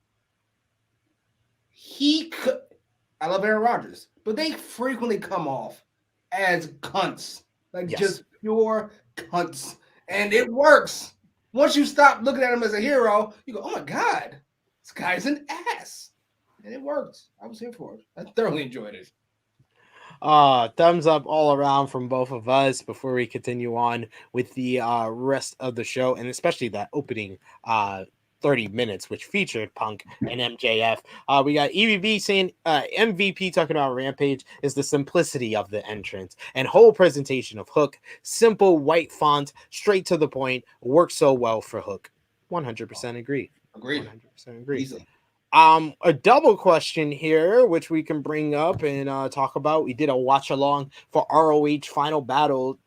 I love Aaron Rodgers, but they frequently come off as cunts. Just pure cunts. And it works. Once you stop looking at him as a hero, you go, oh my God, this guy's an ass. And it worked. I was here for it. I thoroughly enjoyed it. Thumbs up all around from both of us before we continue on with the rest of the show, and especially that opening 30 minutes, which featured Punk and MJF. We got EVB saying MVP talking about Rampage is the simplicity of the entrance and whole presentation of Hook. Simple white font, straight to the point, works so well for Hook. 100% agree. Agreed. 100% agree. Easily. A double question here, which we can bring up and talk about. We did a watch along for ROH Final Battle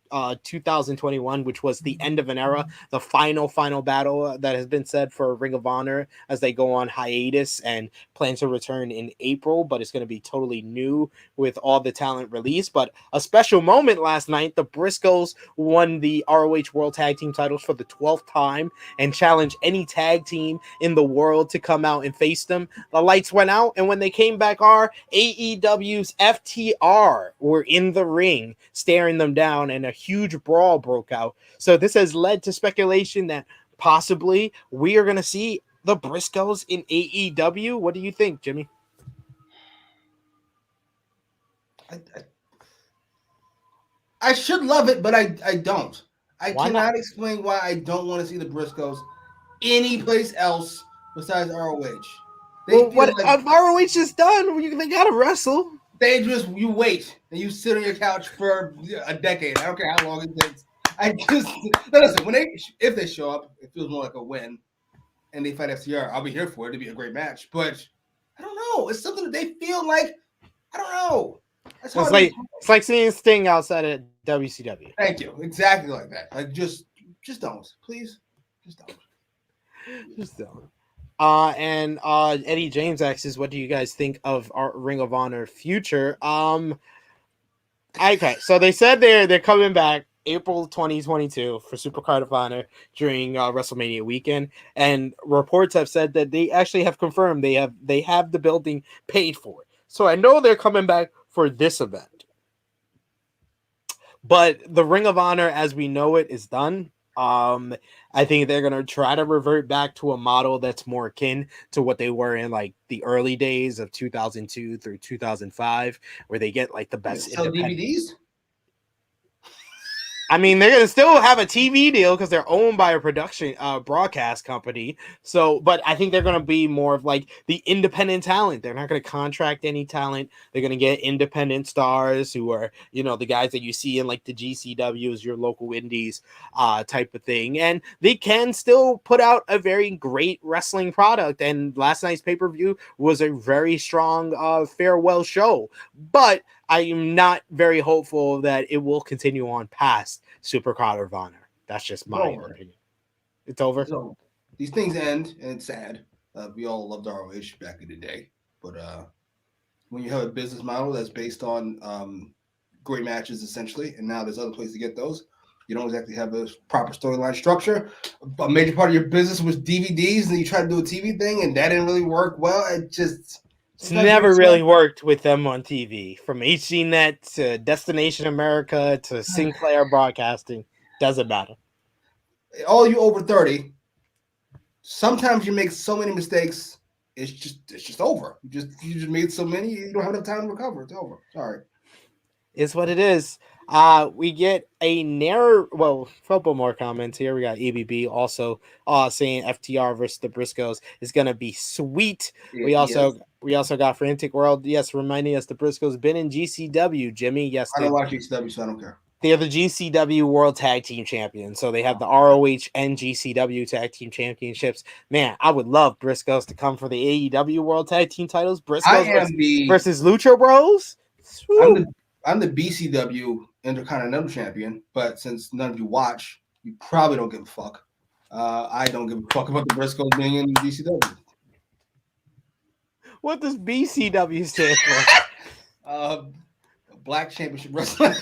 2021, which was the end of an era, the final battle that has been said for Ring of Honor as they go on hiatus and plan to return in April, but it's going to be totally new with all the talent released. But a special moment last night, the Briscoes won the ROH World Tag Team titles for the 12th time and challenged any tag team in the world to come out and face them. The lights went out, and when they came back, AEW's FTR were in the ring staring them down, and a huge brawl broke out. So this has led to speculation that possibly we are going to see the Briscoes in AEW. What do you think, Jimmy? I should love it, but I don't. I cannot explain why I don't want to see the Briscoes any place else besides ROH. What if ROH is done? They got to wrestle. You wait and you sit on your couch for a decade. I don't care how long it takes. I just listen, if they show up, it feels more like a win, and they fight FTR. I'll be here for it. It'd be a great match, but I don't know. It's something that they feel like. I don't know. It's like seeing Sting outside of WCW. Thank you. Exactly like that. Like just don't, please, just don't. Just don't. And Eddie James asks, "What do you guys think of our Ring of Honor future?" Okay, so they said they're coming back April 2022 for Supercard of Honor during WrestleMania weekend, and reports have said that they actually have confirmed they have the building paid for. So I know they're coming back for this event, but the Ring of Honor as we know it is done. I think they're gonna try to revert back to a model that's more akin to what they were in like the early days of 2002 through 2005, where they get like the best independent DVDs. I mean, they're gonna still have a TV deal because they're owned by a production broadcast company. So, but I think they're gonna be more of like the independent talent. They're not gonna contract any talent. They're gonna get independent stars who are, the guys that you see in like the GCWs, your local indies, type of thing. And they can still put out a very great wrestling product. And last night's pay-per-view was a very strong farewell show. But I am not very hopeful that it will continue on past Supercard of Honor. That's just my opinion. It's over. So these things end, and it's sad. We all loved ROH back in the day, but when you have a business model that's based on great matches, essentially, and now there's other places to get those, you don't exactly have a proper storyline structure. A major part of your business was DVDs, and you tried to do a TV thing, and that didn't really work well. It's never really worked with them on TV. From HDNet to Destination America to Sinclair Broadcasting, doesn't matter. All you over 30, sometimes you make so many mistakes, it's just over. You just made so many, you don't have enough time to recover. It's over. Sorry. It's what it is. We get a couple more comments here. We got ABB also saying FTR versus the Briscoes is gonna be sweet. We also got Frantic World, reminding us the Briscoes been in GCW, Jimmy. Yes, I don't watch GCW, so I don't care. They're the GCW World Tag Team Champions, so they have the ROH and GCW Tag Team Championships. Man, I would love Briscoes to come for the AEW World Tag Team titles. Briscoes versus Lucha Bros. I'm the BCW Intercontinental Champion, but since none of you watch, you probably don't give a fuck. I don't give a fuck about the Briscoes being in BCW. What does BCW stand for? Black Championship Wrestling.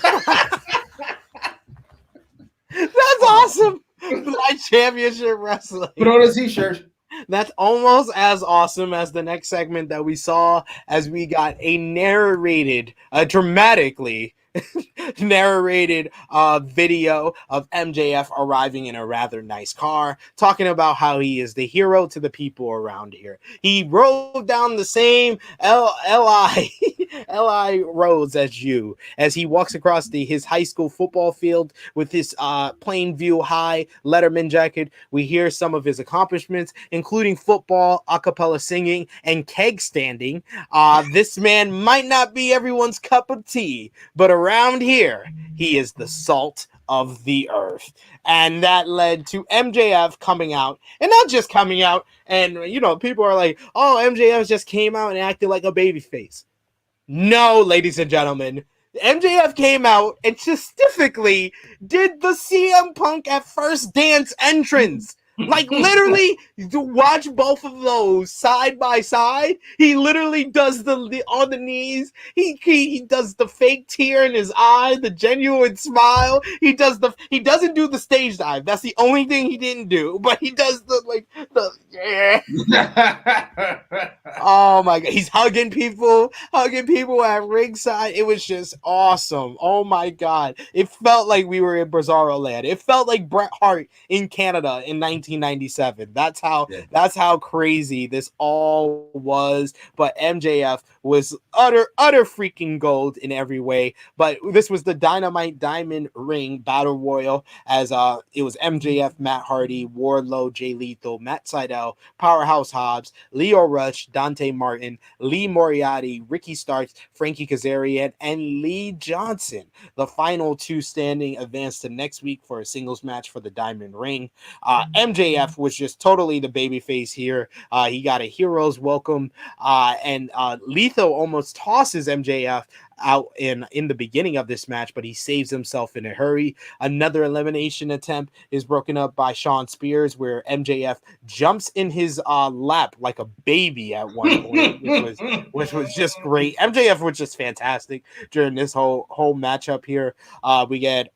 That's awesome. Black Championship Wrestling. Put on a t-shirt. That's almost as awesome as the next segment that we saw, as we got a dramatically narrated video of MJF arriving in a rather nice car, talking about how he is the hero to the people around here. He rode down the same LI roads as you, as he walks across his high school football field with his Plainview High Letterman jacket. We hear some of his accomplishments, including football, a cappella singing, and keg standing. This man might not be everyone's cup of tea, but around here, he is the salt of the earth. And that led to MJF coming out, and not just coming out, and people are like, oh, MJF just came out and acted like a babyface. No, ladies and gentlemen, MJF came out and specifically did the CM Punk at First Dance entrance. Like, literally, to watch both of those side by side, he literally does the on the knees. He does the fake tear in his eye, the genuine smile. He doesn't do the stage dive. That's the only thing he didn't do. But he does yeah. Oh my god, he's hugging people at ringside. It was just awesome. Oh my god, it felt like we were in Bizarro Land. It felt like Bret Hart in Canada in 1997. That's Yeah. how crazy this all was. But MJF was utter freaking gold in every way. But this was the Dynamite Diamond Ring Battle Royal, as it was MJF, Matt Hardy, Wardlow, Jay Lethal, Matt Sydal, Powerhouse Hobbs, Leo Rush, Dante Martin, Lee Moriarty, Ricky Starks, Frankie Kazarian, and Lee Johnson. The final two standing advanced to next week for a singles match for the Diamond Ring. MJF was just totally the babyface here. He got a hero's welcome, and Lethal almost tosses MJF out in the beginning of this match, but he saves himself in a hurry. Another elimination attempt is broken up by Shawn Spears, where MJF jumps in his lap like a baby at one point, which was just great. MJF was just fantastic during this whole matchup here. We get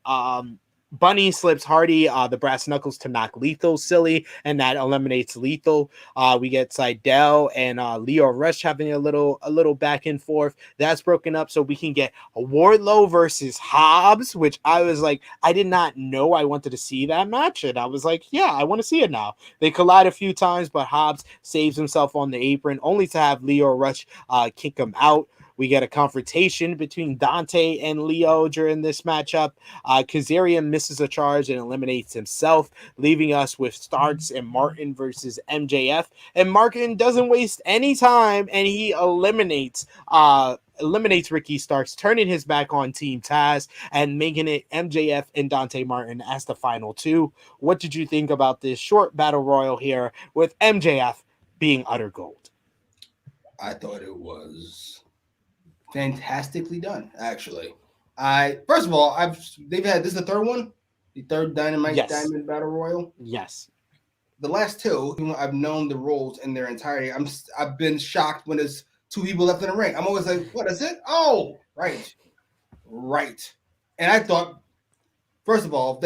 Bunny slips Hardy the brass knuckles to knock Lethal silly, and that eliminates Lethal. We get Sydal and Leo Rush having a little back and forth. That's broken up, so we can get a Wardlow versus Hobbs, which I was like, I did not know I wanted to see that match, and I was like, yeah, I want to see it now. They collide a few times, but Hobbs saves himself on the apron, only to have Leo Rush kick him out. We get a confrontation between Dante and Leo during this matchup. Kazarian misses a charge and eliminates himself, leaving us with Starks and Martin versus MJF. And Martin doesn't waste any time, and he eliminates Ricky Starks, turning his back on Team Taz and making it MJF and Dante Martin as the final two. What did you think about this short battle royal here with MJF being utter gold? I thought it was fantastically done, actually. First of all, they've had this is the third one, the third Dynamite Diamond Battle Royal. Yes. The last two, I've known the roles in their entirety. I've been shocked when there's two people left in the ring. I'm always like, what is it? Oh, right. And I thought, first of all,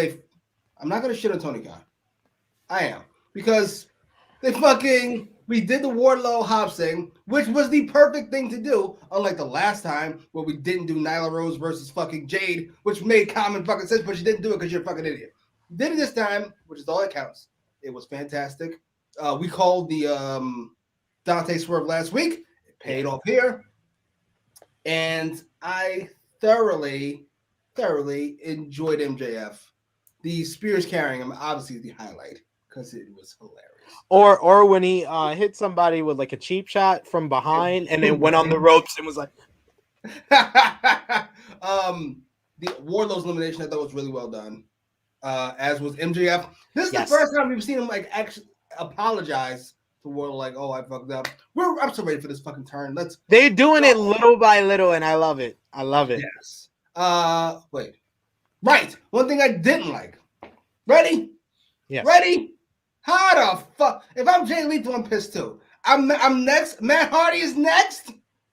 I'm not gonna shit on Tony Khan. I am, because we did the Wardlow Hobbs thing, which was the perfect thing to do, unlike the last time where we didn't do Nyla Rose versus fucking Jade, which made common fucking sense, but you didn't do it because you're a fucking idiot. You did it this time, which is all that counts. It was fantastic. We called the Dante swerve last week. It paid off here. And I thoroughly enjoyed MJF. The Spears carrying him, obviously the highlight, because it was hilarious. Or when he hit somebody with like a cheap shot from behind and then went on the ropes and was like the Wardlow's elimination I thought was really well done. As was MJF. This is the first time we've seen him like actually apologize to Wardlow, like, oh, I fucked up. I'm so ready for this fucking turn. They're doing it little by little, and I love it. Yes. Wait. Right. One thing I didn't like. Ready? Yes. Ready? How the fuck? If I'm Jay Lethal, I'm pissed too. I'm next. Matt Hardy is next.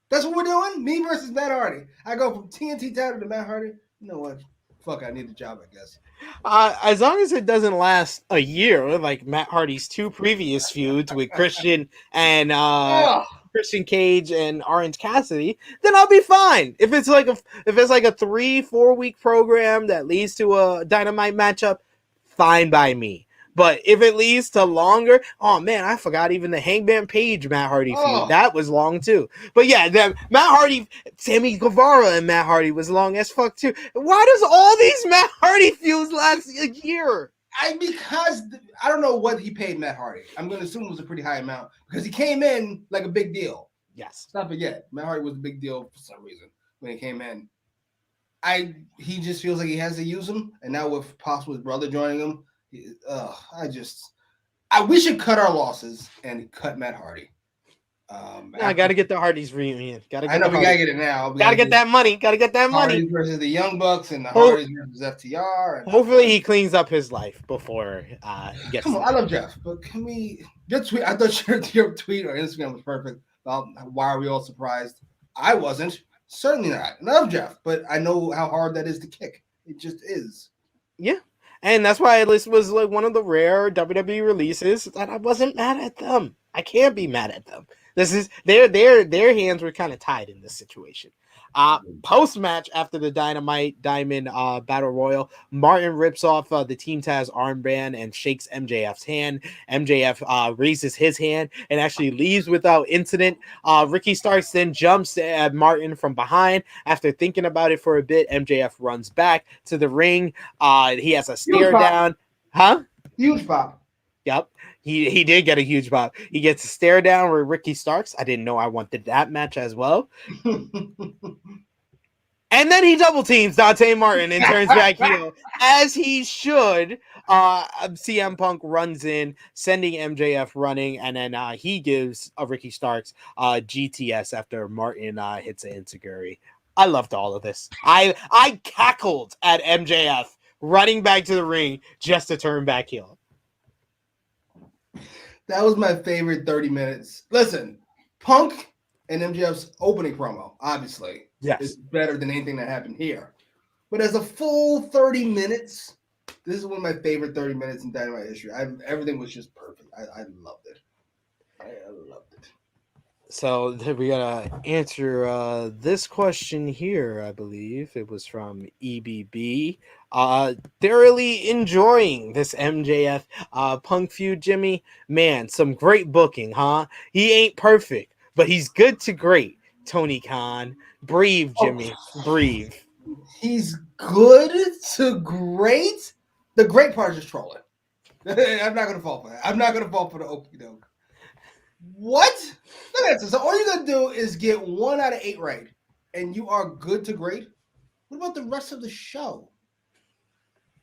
That's what we're doing. Me versus Matt Hardy. I go from TNT title to Matt Hardy. You know what? Fuck, I need a job, I guess. As long as it doesn't last a year, like Matt Hardy's two previous feuds with Christian and Christian Cage and Orange Cassidy, then I'll be fine. If it's like a 3-4 week program that leads to a Dynamite matchup, fine by me. But if it leads to longer, oh man, I forgot even the Hangman Page Matt Hardy feud. That was long too. But yeah, Matt Hardy, Sammy Guevara and Matt Hardy was long as fuck too. Why does all these Matt Hardy feuds last a year? Because I don't know what he paid Matt Hardy. I'm going to assume it was a pretty high amount because he came in like a big deal. Yes. Let's not forget, Matt Hardy was a big deal for some reason when he came in. He just feels like he has to use him, and now with possibly his brother joining him, we should cut our losses and cut Matt Hardy. I got to get the Hardys reunion. I know we got to get it now. Got to get that money. Hardys versus the Young Bucks and the Hardys versus FTR. Hopefully he cleans up his life before he gets. Come on, I love Jeff, but can we your tweet? I thought your tweet or Instagram was perfect about why are we all surprised? I wasn't. Certainly not. I love Jeff, but I know how hard that is to kick. It just is. Yeah. And that's why this was like one of the rare WWE releases that I wasn't mad at them. I can't be mad at them. This is their hands were kind of tied in this situation. Post match after the Dynamite Diamond Battle Royal, Martin rips off the Team Taz armband and shakes MJF's hand. MJF raises his hand and actually leaves without incident. Ricky Starks then jumps at Martin from behind. After thinking about it for a bit, MJF runs back to the ring. He has a stare down. Huh? Huge pop. Yep. He did get a huge pop. He gets a stare down with Ricky Starks. I didn't know I wanted that match as well. And then he double teams Dante Martin and turns back heel, as he should. CM Punk runs in, sending MJF running, and then he gives Ricky Starks GTS after Martin hits an enziguri. I loved all of this. I cackled at MJF running back to the ring just to turn back heel. That was my favorite 30 minutes. Listen, Punk and MJF's opening promo, obviously, is better than anything that happened here. But as a full 30 minutes, this is one of my favorite 30 minutes in Dynamite history. Everything was just perfect. I loved it. I loved it. So we gotta answer this question here. I believe it was from EBB. Thoroughly enjoying this MJF Punk feud, Jimmy. Man, some great booking, huh? He ain't perfect, but he's good to great. Tony Khan, breathe, Jimmy, breathe. He's good to great. The great part is just trolling. I'm not gonna fall for that. I'm not gonna fall for the okie doke. What? Look at this. So all you gotta do is get 1 out of 8 right, and you are good to great. What about the rest of the show?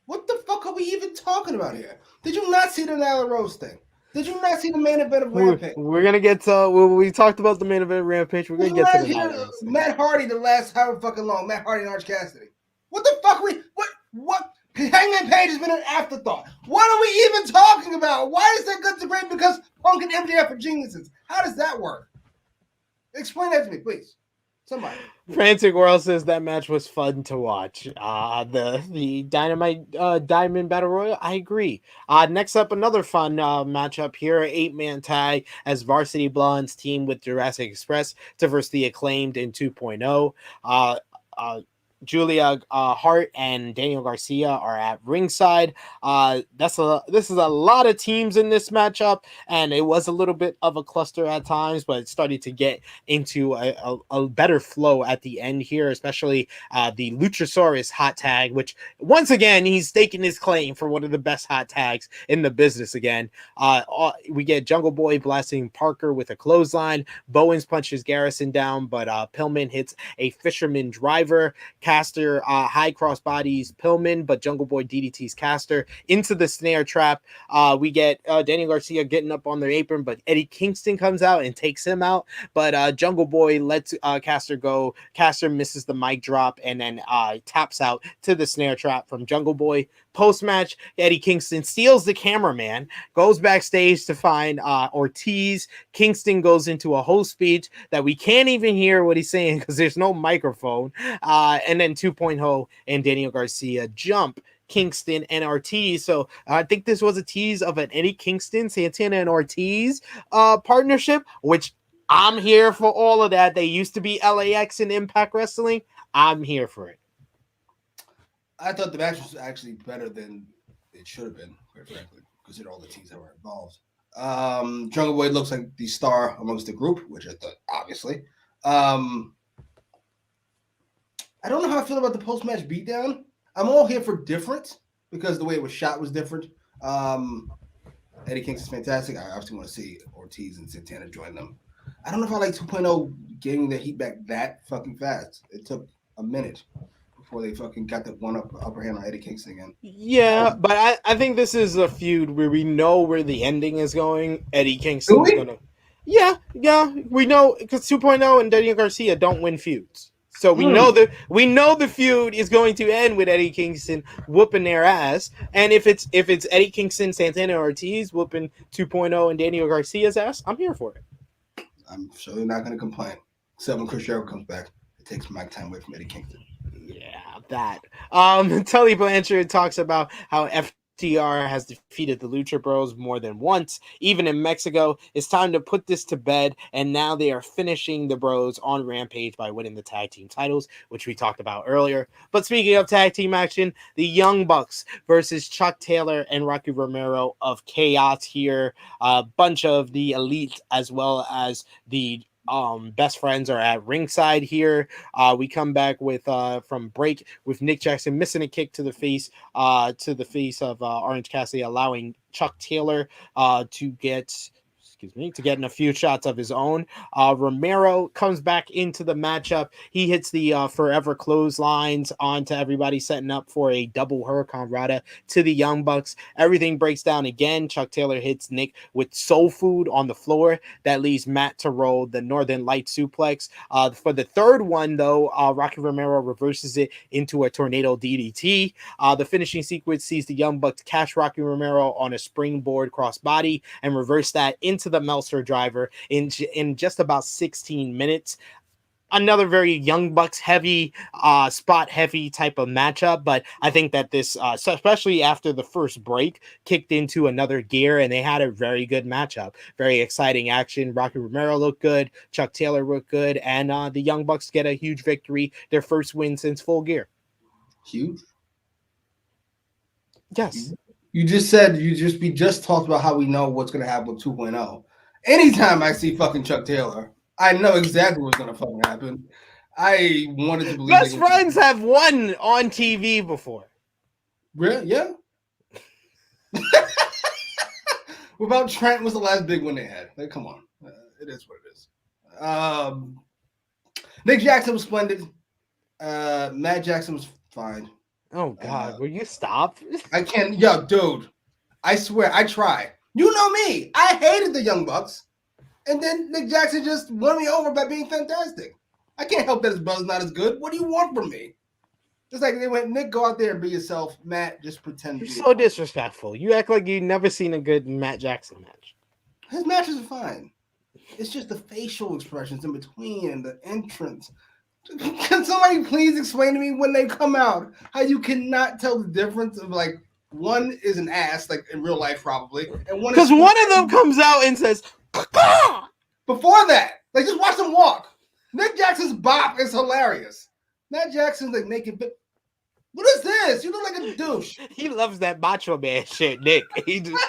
What the fuck are we even talking about here? Did you not see the Nyla Rose thing? Did you not see the main event of Rampage? We're gonna get to we talked about the main event of Rampage. We're gonna get to the Nyla Rose thing. Matt Hardy the last however fucking long. Matt Hardy and Orange Cassidy. What the fuck are we? What? Hangman Page has been an afterthought. What are we even talking about? Why is that good to great? Because Punk and MJF are geniuses. How does that work? Explain that to me, please. Somebody. Frantic World says that match was fun to watch. The Dynamite Diamond Battle Royal, I agree. Next up, another fun matchup here, 8-man tag as Varsity Blondes team with Jurassic Express to versus the Acclaimed in 2.0. Julia Hart and Daniel Garcia are at ringside. This is a lot of teams in this matchup, and it was a little bit of a cluster at times, but it started to get into a better flow at the end here, especially the Luchasaurus hot tag, which once again he's staking his claim for one of the best hot tags in the business again. We get Jungle Boy blasting Parker with a clothesline. Bowens punches Garrison down, but Pillman hits a fisherman driver. Caster high cross bodies Pillman, but Jungle Boy DDT's Caster into the snare trap. We get Daniel Garcia getting up on their apron, but Eddie Kingston comes out and takes him out. But Jungle Boy lets Caster go. Caster misses the mic drop and then taps out to the snare trap from Jungle Boy. Post-match, Eddie Kingston steals the cameraman, goes backstage to find Ortiz. Kingston goes into a whole speech that we can't even hear what he's saying because there's no microphone. And then 2.0 and Daniel Garcia jump Kingston and Ortiz. So I think this was a tease of an Eddie Kingston, Santana, and Ortiz partnership, which I'm here for all of that. They used to be LAX in Impact Wrestling. I'm here for it. I thought the match was actually better than it should have been, quite frankly, considering all the teams that were involved. Jungle Boy looks like the star amongst the group, which I thought, obviously. I don't know how I feel about the post-match beatdown. I'm all here for different because the way it was shot was different. Eddie Kingston's fantastic. I obviously want to see Ortiz and Santana join them. I don't know if I like 2.0 getting the heat back that fucking fast. It took a minute before they fucking got the upper hand on Eddie Kingston again. Yeah, but I think this is a feud where we know where the ending is going. Eddie Kingston's gonna. Yeah, we know because 2.0 and Daniel Garcia don't win feuds, so we know the feud is going to end with Eddie Kingston whooping their ass. And if it's Eddie Kingston, Santana Ortiz whooping 2.0 and Daniel Garcia's ass, I'm here for it. I'm surely not going to complain. Except when Chris Jericho comes back, it takes mic time away from Eddie Kingston. Yeah, that. Tully Blanchard talks about how FTR has defeated the Lucha Bros more than once, even in Mexico. It's time to put this to bed, and now they are finishing the Bros on Rampage by winning the tag team titles, which we talked about earlier. But speaking of tag team action, the Young Bucks versus Chuck Taylor and Rocky Romero of Chaos here. A bunch of the Elite as well as the best friends are at ringside here. We come back with from break with Nick Jackson missing a kick to the face of Orange Cassidy, allowing Chuck Taylor to get in a few shots of his own. Romero comes back into the matchup. He hits the forever clotheslines onto everybody, setting up for a double Hurricane Rana to the Young Bucks. Everything breaks down again. Chuck Taylor hits Nick with soul food on the floor. That leaves Matt to roll the Northern Light suplex. For the third one, though, Rocky Romero reverses it into a tornado DDT. The finishing sequence sees the Young Bucks catch Rocky Romero on a springboard crossbody and reverse that into the Meltzer driver in just about 16 minutes. Another very Young Bucks heavy, spot heavy type of matchup, but I think that this, especially after the first break, kicked into another gear, and they had a very good matchup. Very exciting action. Rocky Romero looked good, Chuck Taylor looked good, and the Young Bucks get a huge victory, their first win since Full Gear. Huge. Yes. We just talked about how we know what's going to happen with 2.0. Anytime I see fucking Chuck Taylor, I know exactly what's going to fucking happen. I wanted to believe best friends have won on TV before. Really? Yeah. Without Trent was the last big one they had. Like, come on, it is what it is. Nick Jackson was splendid. Matt Jackson was fine. Oh God, will you stop? I can't. Yo, dude, I swear, I try. You know me. I hated the Young Bucks, and then Nick Jackson just won me over by being fantastic. I can't help that his brother's not as good. What do you want from me? Just like they went, Nick, go out there and be yourself. Matt, just pretend. You're so disrespectful. You act like you've never seen a good Matt Jackson match. His matches are fine. It's just the facial expressions in between and the entrance. Can somebody please explain to me when they come out how you cannot tell the difference of like one is an ass, like in real life probably, and one because one of them comes out and says, "Caw!" Before that, like just watch them walk. Nick Jackson's bop is hilarious. Matt Jackson's like naked. What is this? You look like a douche. He loves that Macho Man shit, Nick. He just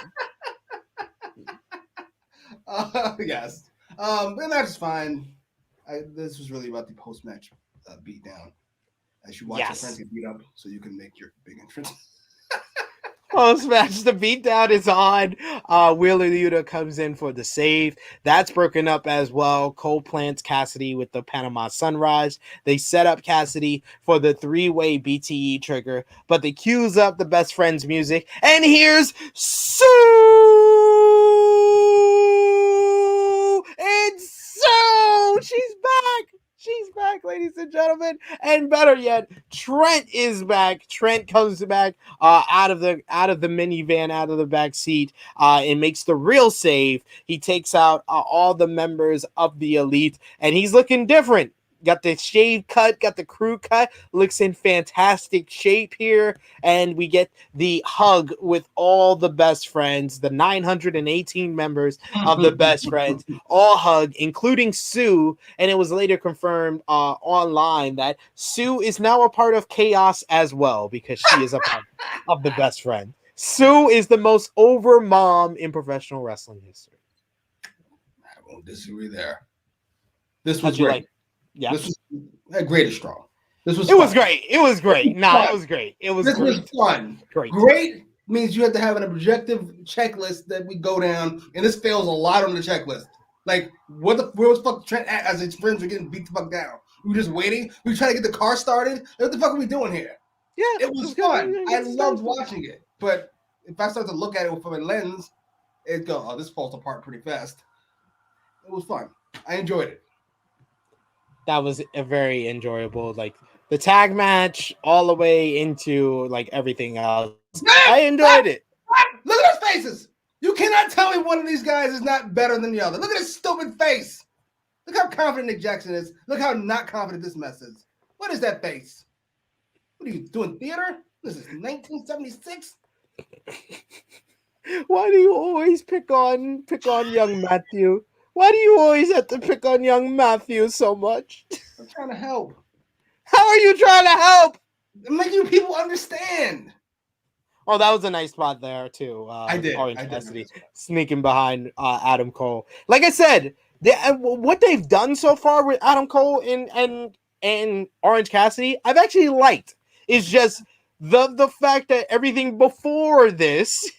yes. The match is fine. This was really about the post-match beatdown. As you watch your friends get beat up, so you can make your big entrance. Post-match, the beatdown is on. Wheeler Yuta comes in for the save. That's broken up as well. Cole plants Cassidy with the Panama Sunrise. They set up Cassidy for the three-way BTE trigger, but they cues up the best friends music. And here's Sue! It's Sue! She's back! She's back, ladies and gentlemen. And better yet, Trent is back. Trent comes back out of the minivan, out of the back seat, and makes the real save. He takes out all the members of the Elite, and he's looking different. Got the shave cut, got the crew cut, looks in fantastic shape here, and we get the hug with all the best friends, the 918 members of the best friends, all hug, including Sue, and it was later confirmed online that Sue is now a part of Chaos as well, because she is a part of the best friend. Sue is the most over mom in professional wrestling history. I won't disagree there. This was great. Yeah, this was great is strong. This was. It was great. It was great. Nah, it was great. It was. This great. was fun. Great. Great means you have to have an objective checklist that we go down, and this fails a lot on the checklist. Like, where was fuck Trent at as his friends were getting beat the fuck down? We were just waiting. We were trying to get the car started. What the fuck are we doing here? Yeah, it was fun. I loved watching it. But if I start to look at it from a lens, it goes, oh, this falls apart pretty fast. It was fun. I enjoyed it. That was a very enjoyable, like the tag match all the way into like everything else. I enjoyed it. Look at those faces. You cannot tell me one of these guys is not better than the other. Look at his stupid face. Look how confident Nick Jackson is. Look how not confident this mess is. What is that face? What are you doing, theater? This is 1976. Why do you always pick on young Matthew? Why do you always have to pick on young Matthew so much? I'm trying to help. How are you trying to help? I'm making people understand. Oh, that was a nice spot there too. I did. Orange I did. Cassidy sneaking behind Adam Cole. Like I said, what they've done so far with Adam Cole and Orange Cassidy, I've actually liked. It's just the fact that everything before this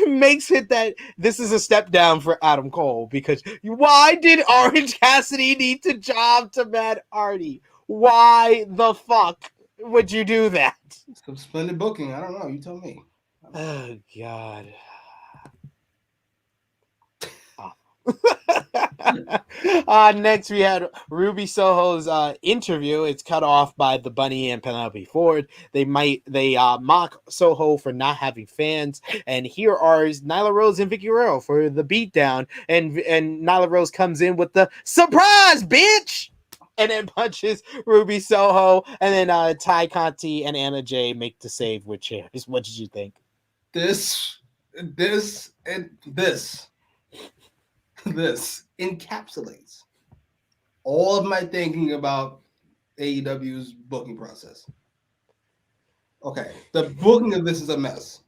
makes it that this is a step down for Adam Cole, because why did Orange Cassidy need to job to Matt Hardy? Why the fuck would you do that? Some splendid booking. I don't know. You tell me. Oh God. Next we had Ruby Soho's interview. It's cut off by the Bunny and Penelope Ford. They mock Soho for not having fans, and here are Nyla Rose and Vicky Guerrero for the beatdown, and Nyla Rose comes in with the surprise bitch, and then punches Ruby Soho, and then Ty Conti and Anna Jay make the save with chairs. What did you think? This encapsulates all of my thinking about AEW's booking process. Okay, the booking of this is a mess.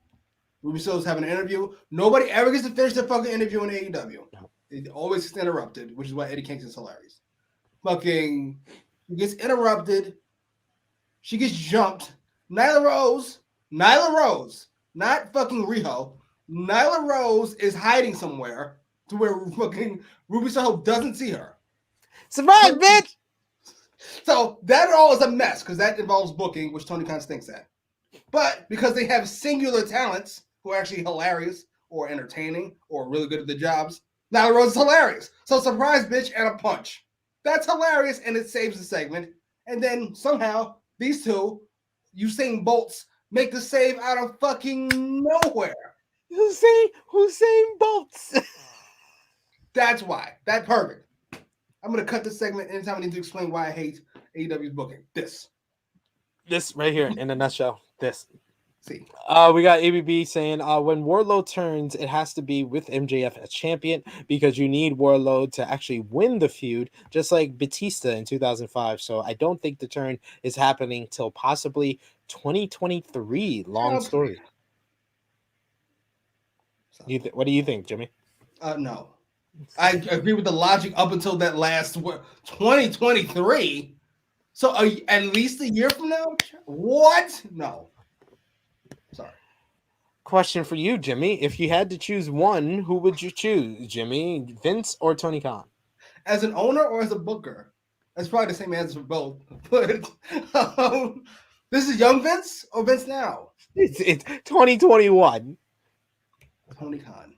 Ruby Soho's having an interview. Nobody ever gets to finish their fucking interview in AEW. It always gets interrupted, which is why Eddie Kingston's hilarious. Fucking, she gets interrupted. She gets jumped. Nyla Rose, not fucking Riho. Nyla Rose is hiding somewhere to where fucking Ruby Soho doesn't see her. Surprise, bitch! So that all is a mess because that involves booking, which Tony Khan stinks at. But because they have singular talents who are actually hilarious or entertaining or really good at the jobs, Nyla Rose is hilarious. So surprise, bitch, and a punch. That's hilarious, and it saves the segment. And then somehow these two, Usain Bolts, make the save out of fucking nowhere. Usain Bolts. That's why. That's perfect. I'm going to cut this segment anytime I need to explain why I hate AEW's booking. This right here in a nutshell. This. See. We got ABB saying when Wardlow turns, it has to be with MJF as champion, because you need Wardlow to actually win the feud, just like Batista in 2005. So I don't think the turn is happening till possibly 2023. Long story. What do you think, Jimmy? No. I agree with the logic up until that last 2023. So at least a year from now? What? No. Sorry. Question for you, Jimmy. If you had to choose one, who would you choose, Jimmy? Vince or Tony Khan? As an owner or as a booker? That's probably the same answer for both. But this is young Vince or Vince now? It's 2021. Tony Khan.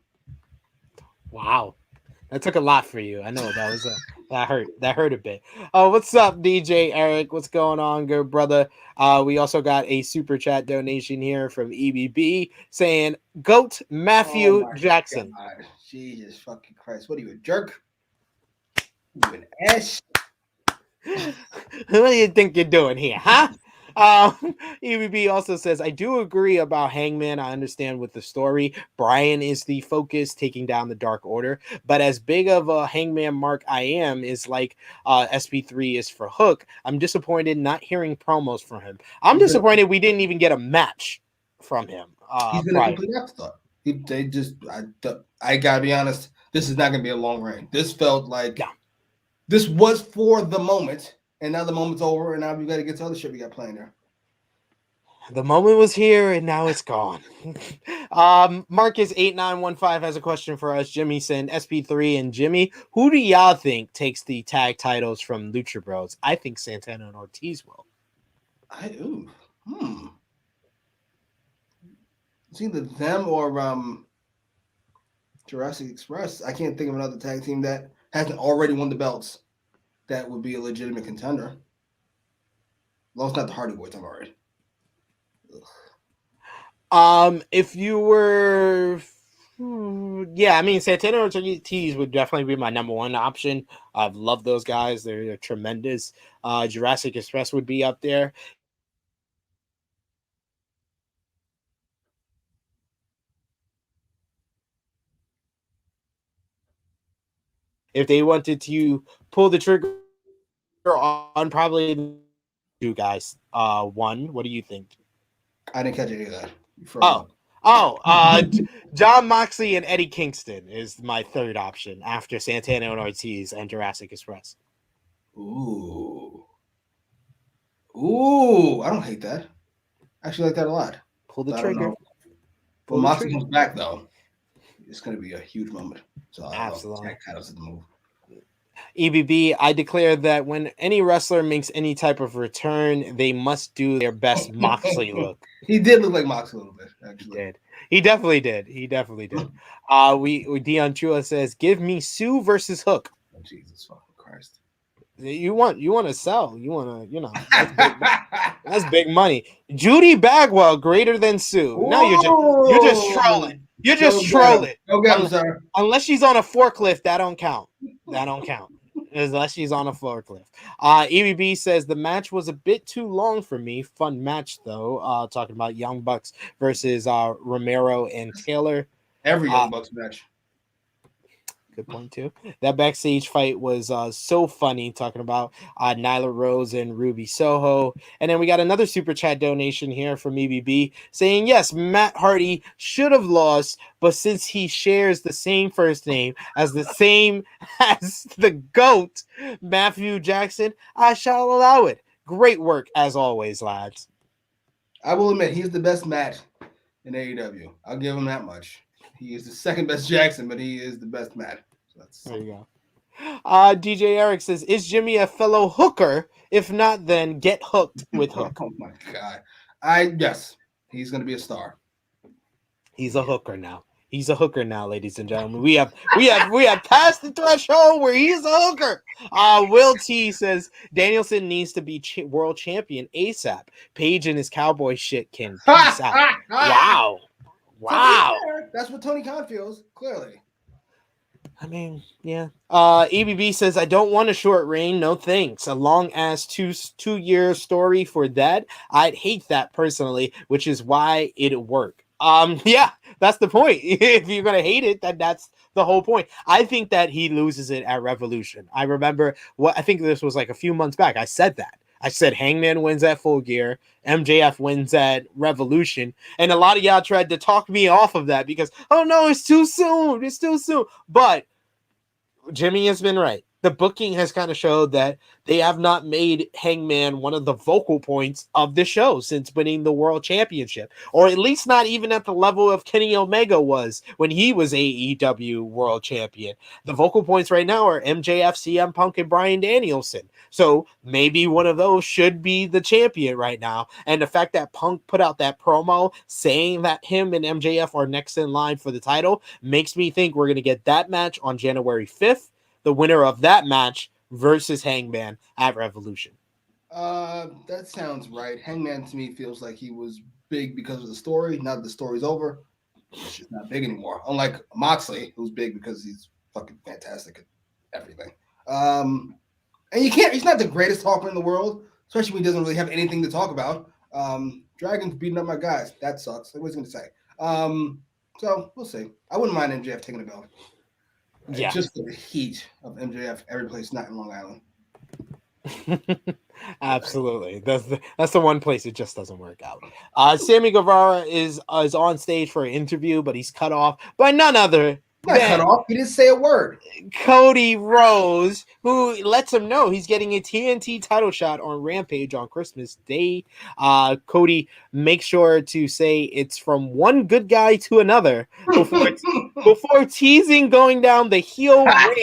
Wow. That took a lot for you. I know that was that hurt a bit. Oh, what's up, DJ Eric? What's going on, good brother? We also got a super chat donation here from EBB saying GOAT Matthew Jackson. God. Jesus fucking Christ. What are you, a jerk? You an ass? What do you think you're doing here, huh? EBB also says, I do agree about Hangman. I understand with the story. Brian is the focus, taking down the Dark Order. But as big of a Hangman mark I am, is like SP3 is for Hook. I'm disappointed not hearing promos from him. I'm disappointed we didn't even get a match from him. He's been a complete afterthought. I gotta be honest, this is not gonna be a long reign. This felt like this was for the moment. And now the moment's over, and now we got to get to other shit we got playing there. The moment was here, and now it's gone. Marcus8915 has a question for us. Jimmy saying, SP3 and Jimmy, who do y'all think takes the tag titles from Lucha Bros? I think Santana and Ortiz will. It's either them or Jurassic Express. I can't think of another tag team that hasn't already won the belts. That would be a legitimate contender. Well, it's not the Hardy Boys, I'm already. If you were, Santana or Ortiz would definitely be my number one option. I've loved those guys; they're tremendous. Jurassic Express would be up there. if they wanted to pull the trigger on probably you guys. One. What do you think? I didn't catch any of that. You froze Oh, up. John Moxley and Eddie Kingston is my third option after Santana and Ortiz and Jurassic Express. Ooh. Ooh. I don't hate that. I actually like that a lot. Pull the I don't trigger. know. Pull When the Moxley trigger. comes back, though, it's going to be a huge moment. So I don't know. Absolutely. Tag titles is the move. EBB, I declare that when any wrestler makes any type of return, they must do their best Moxley look. He did look like Moxley a little bit, actually. He did. He definitely did. He definitely did. We Dion Chua says, "Give me Sue versus Hook." Oh, Jesus fucking Christ! You want to sell. You want to, that's big money. Judy Bagwell greater than Sue. Ooh. Now you're just trolling. You're just trolling. Go get him, sir. Unless she's on a forklift, that don't count. That don't count. Unless she's on a forklift. EBB says the match was a bit too long for me. Fun match though. Talking about Young Bucks versus Romero and Taylor. Every Young Bucks match. Good point too. That backstage fight was so funny. Talking about Nyla Rose and Ruby Soho, and then we got another super chat donation here from EBB saying yes, Matt Hardy should have lost, but since he shares the same first name as the GOAT Matthew Jackson, I shall allow it. Great work as always, lads. I will admit he's the best Matt in AEW. I'll give him that much. He is the second best Jackson, but he is the best Matt. So there you go. DJ Eric says, "Is Jimmy a fellow hooker? If not, then get hooked with Hook." Oh my god! Yes, he's gonna be a star. He's a hooker now. He's a hooker now, ladies and gentlemen. We have passed the threshold where he's a hooker. Will T says Danielson needs to be world champion ASAP. Page and his cowboy shit can peace out. Wow. Wow. That's what Tony Khan feels, clearly. I mean, yeah. EBB says, I don't want a short reign. No thanks. A long ass two-year story for that. I'd hate that personally, which is why it'd work. Yeah, that's the point. If you're going to hate it, then that's the whole point. I think that he loses it at Revolution. I remember I think this was like a few months back. I said that. I said Hangman wins at Full Gear, MJF wins at Revolution, and a lot of y'all tried to talk me off of that because, oh no, it's too soon. It's too soon. But Jimmy has been right. The booking has kind of showed that they have not made Hangman one of the vocal points of the show since winning the world championship, or at least not even at the level of Kenny Omega was when he was AEW world champion. The vocal points right now are MJF, CM Punk, and Bryan Danielson. So maybe one of those should be the champion right now. And the fact that Punk put out that promo saying that him and MJF are next in line for the title makes me think we're going to get that match on January 5th. The winner of that match versus Hangman at Revolution. That sounds right. Hangman to me feels like he was big because of the story. Now that the story's over, it's just not big anymore. Unlike Moxley, who's big because he's fucking fantastic at everything. And he's not the greatest talker in the world, especially when he doesn't really have anything to talk about. Dragon's beating up my guys. That sucks. Like, what's he going to say? So we'll see. I wouldn't mind MJF taking a belt. Yeah. Just the heat of MJF every place not in Long Island. Absolutely. That's the one place it just doesn't work out. Sammy Guevara is on stage for an interview, but he's cut off by none other Not cut off. He didn't say a word. Cody Rhodes, who lets him know he's getting a TNT title shot on Rampage on Christmas Day. Cody makes sure to say it's from one good guy to another before teasing going down the heel ramp.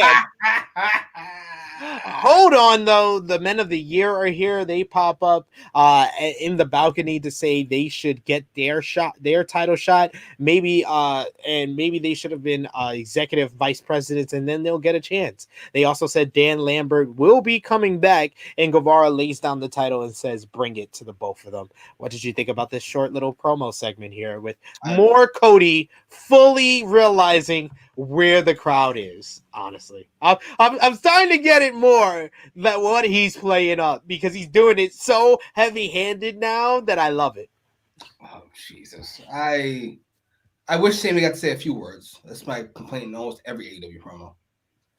Hold on, though. The Men of the Year are here. They pop up in the balcony to say they should get their title shot. Maybe they should have been executive vice presidents, and then they'll get a chance. They also said Dan Lambert will be coming back, and Guevara lays down the title and says, "Bring it to the both of them." What did you think about this short little promo segment here with more Cody fully realizing where the crowd is? Honestly, I'm starting to get it more that what he's playing up because he's doing it so heavy-handed now that I love it. Oh Jesus! I wish Sammy got to say a few words. That's my complaint in almost every AEW promo.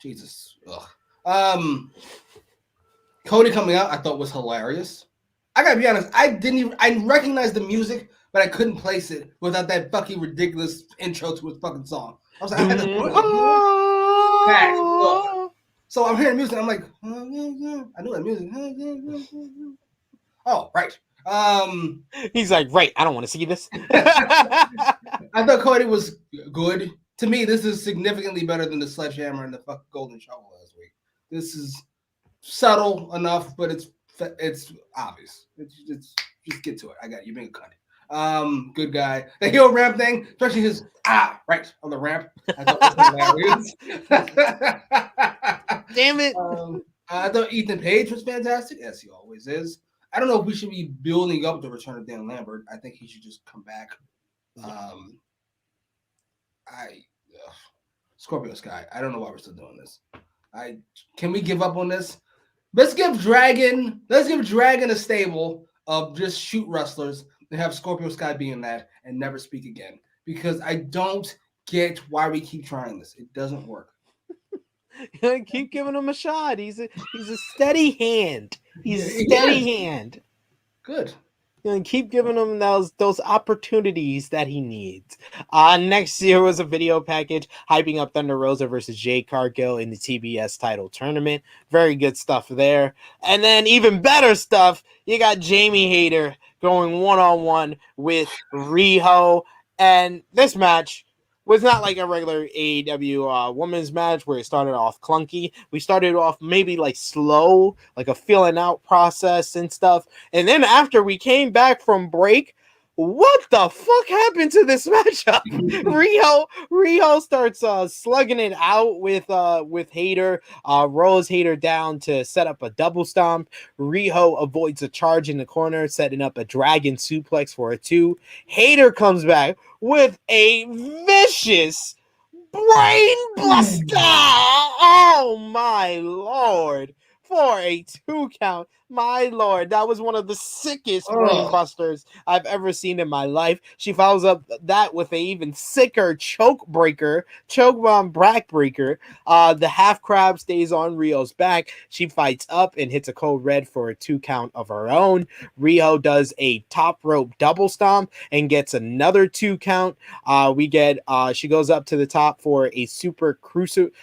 Jesus. Ugh. Cody coming out, I thought was hilarious. I gotta be honest, I recognized the music, but I couldn't place it without that fucking ridiculous intro to his fucking song. I was like, I had to look. So I'm hearing music, I'm like, I knew that music. Oh, right. He's like, right, I don't want to see this. I thought Cody was good. To me, this is significantly better than the sledgehammer and the fucking golden shovel last week. This is subtle enough, but it's obvious. It's just get to it. I got you. Being a cunt. Good guy. The heel ramp thing, especially his right on the ramp. I thought was hilarious. Damn it. I thought Ethan Page was fantastic, as he always is. I don't know if we should be building up the return of Dan Lambert. I think he should just come back. Scorpio Sky. I don't know why we're still doing this. Can we give up on this? Let's give Dragon a stable of just shoot wrestlers and have Scorpio Sky be in that and never speak again. Because I don't get why we keep trying this. It doesn't work. Keep giving him a shot. He's a steady hand. He's a steady hand. Good. Keep giving him those opportunities that he needs. Next year was a video package hyping up Thunder Rosa versus Jade Cargill in the TBS title tournament. Very good stuff there. And then even better stuff, you got Jamie Hayter going one-on-one with Riho. And this match was not like a regular AEW women's match where it started off clunky. We started off maybe like slow, like a feeling out process and stuff. And then after we came back from break, what the fuck happened to this matchup? Riho starts slugging it out with Hayter, rolls Hayter down to set up a double stomp. Riho avoids a charge in the corner, setting up a dragon suplex for a 2. Hayter comes back with a vicious brain buster. Oh my lord. For a 2 count. My lord, that was one of the sickest brain busters I've ever seen in my life. She follows up that with a even sicker choke bomb backbreaker. The half crab stays on Rio's back. She fights up and hits a code red for a 2 count of her own. Riho does a top rope double stomp and gets another 2 count. She goes up to the top for a super crucifix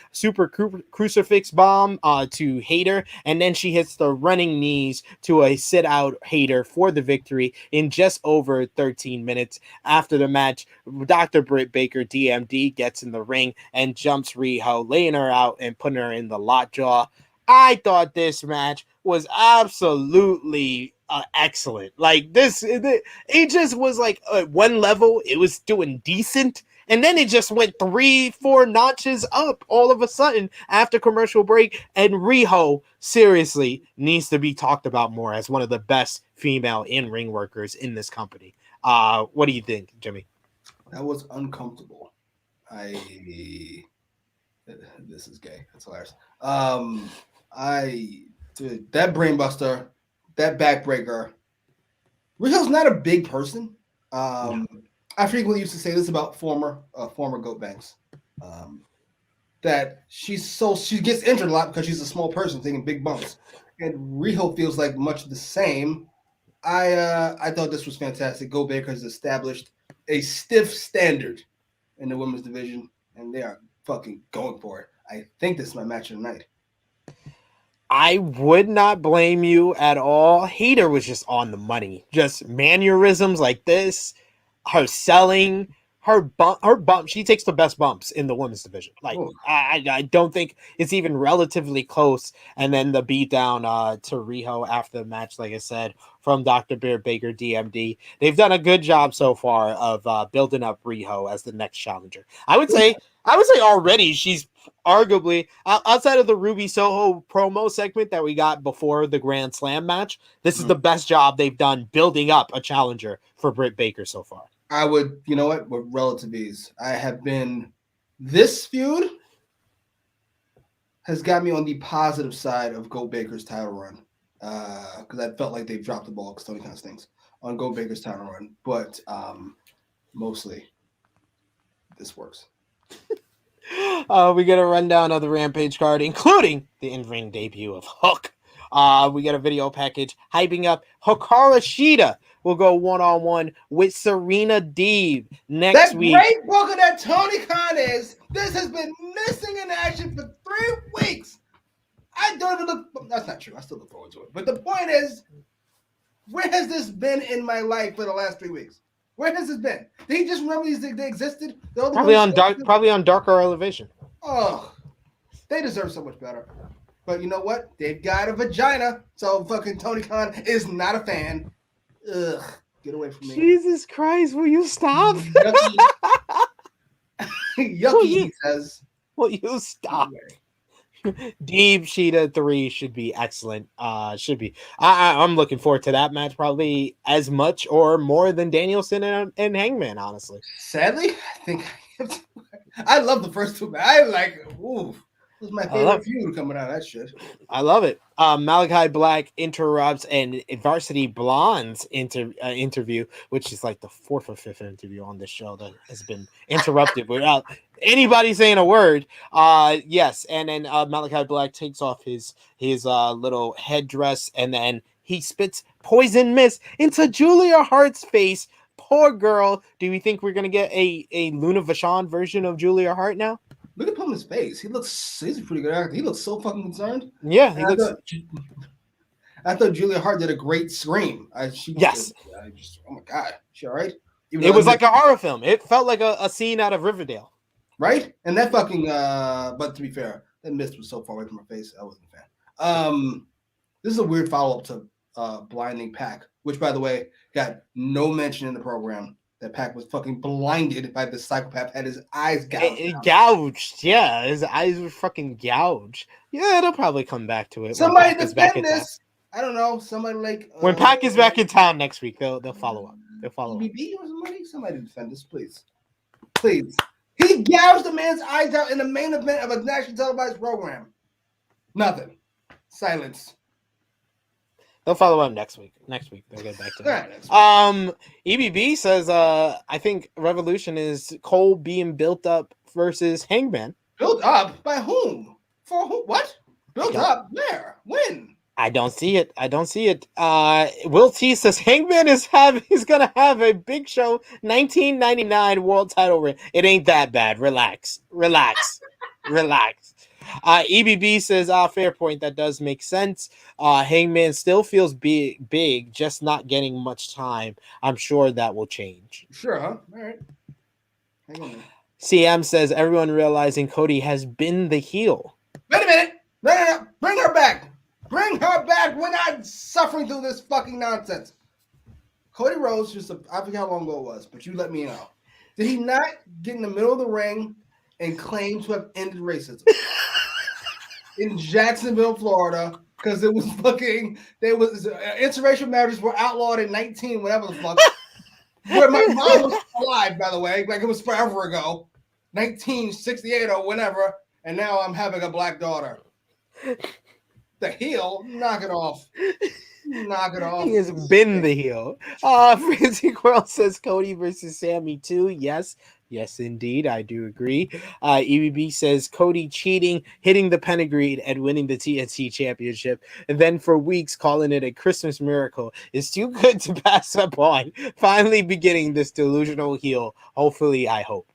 bomb to Hayter, and then she hits the running knees to a sit-out Hayter for the victory in just over 13 minutes. After the match, Dr. Britt Baker, DMD, gets in the ring and jumps Riho, laying her out and putting her in the lockjaw. I thought this match was absolutely excellent. Like this, it just was like at one level, it was doing decent. And then it just went 3-4 notches up all of a sudden after commercial break. And Riho seriously needs to be talked about more as one of the best female in-ring workers in this company. What do you think, Jimmy? That was uncomfortable. This is gay. That's hilarious. That brainbuster, that backbreaker. Riho's not a big person. I frequently used to say this about former Goat Banks, that she gets injured a lot because she's a small person taking big bumps, and Riho feels like much the same. I thought this was fantastic. Go Baker has established a stiff standard in the women's division, and they are fucking going for it. I think this is my match of the night. I would not blame you at all. Hayter was just on the money. Just mannerisms like this. Her selling, her bump. She takes the best bumps in the women's division. Like I don't think it's even relatively close. And then the beat down to Riho after the match, like I said, from Dr. Bear Baker, DMD. They've done a good job so far of building up Riho as the next challenger. I would say already she's arguably outside of the Ruby Soho promo segment that we got before the Grand Slam match. This is the best job they've done building up a challenger for Britt Baker so far. I would, you know what, with relative ease. This feud has got me on the positive side of Go Baker's title run. Because I felt like they've dropped the ball because Tony kind of stinks on Go Baker's title run. But mostly, this works. We get a rundown of the Rampage card, including the in-ring debut of Hook. We get a video package hyping up Hikaru Shida will go one-on-one with Serena Deeb next week. That great booker that Tony Khan is, this has been missing in action for 3 weeks. I don't even look. That's not true. I still look forward to it. But the point is, where has this been in my life for the last 3 weeks? Where has this been? Did he just remember they existed? Probably on Darker Elevation. Oh, they deserve so much better. But you know what? They've got a vagina, so fucking Tony Khan is not a fan. Ugh, get away from me. Jesus Christ, will you stop? Yucky. Yucky, he says. Will you stop? Deeb Shida 3 should be excellent. Should be. I'm looking forward to that match probably as much or more than Danielson and Hangman, honestly. Sadly, I think I love the first 2. I like. Ooh, this was my favorite feud coming out of that shit. I love it. Malachi Black interrupts and Varsity Blonde's interview, which is like the 4th or 5th interview on this show that has been interrupted without anybody saying a word. Yes, and then Malachi Black takes off his little headdress, and then he spits poison mist into Julia Hart's face. Poor girl. Do we think we're gonna get a Luna Vachon version of Julia Hart now? Look at his face. He's a pretty good actor. He looks so fucking concerned. Yeah, I thought Julia Hart did a great scream. Yes. Oh my god, she all right? It was like a horror film. It felt like a scene out of Riverdale. Right? And that fucking but to be fair, that mist was so far away from her face, I wasn't a fan. This is a weird follow-up to Blinding Pac, which by the way got no mention in the program. That Pac was fucking blinded by the psychopath, had his eyes gouged. Yeah, his eyes were fucking gouged. Yeah, it'll probably come back to it. Somebody defend this. I don't know. Somebody like when Pac is back in town next week, they'll follow up. They'll follow EBB or somebody. Somebody defend this, please. Please. He gouged a man's eyes out in the main event of a national televised program. Nothing. Silence. They'll follow up next week. Next week they'll get back to it. EBB says, I think Revolution is Cole being built up versus Hangman. Built up by whom? For who? What? Built up? Where? When? I don't see it. Will T says Hangman is gonna have a Big Show 1999 world title ring. It ain't that bad. Relax. EBB says, fair point. That does make sense. Hangman still feels big, just not getting much time. I'm sure that will change. Sure, huh? All right. Hang on. CM says, everyone realizing Cody has been the heel. Wait a minute. No. Bring her back. We're not suffering through this fucking nonsense. Cody Rhodes, I forget how long ago it was, but you let me know. Did he not get in the middle of the ring and claim to have ended racism? In Jacksonville, Florida, because interracial marriages were outlawed in 19, whatever the fuck. Where my mom was alive, by the way, like it was forever ago, 1968 or whatever, and now I'm having a black daughter. The heel, knock it off. He has been the heel. Frantic World says Cody versus Sammy too. Yes, indeed, I do agree. EBB says Cody cheating, hitting the pedigree, and winning the TNT Championship, and then for weeks calling it a Christmas miracle is too good to pass up on. Finally beginning this delusional heel. Hopefully, I hope.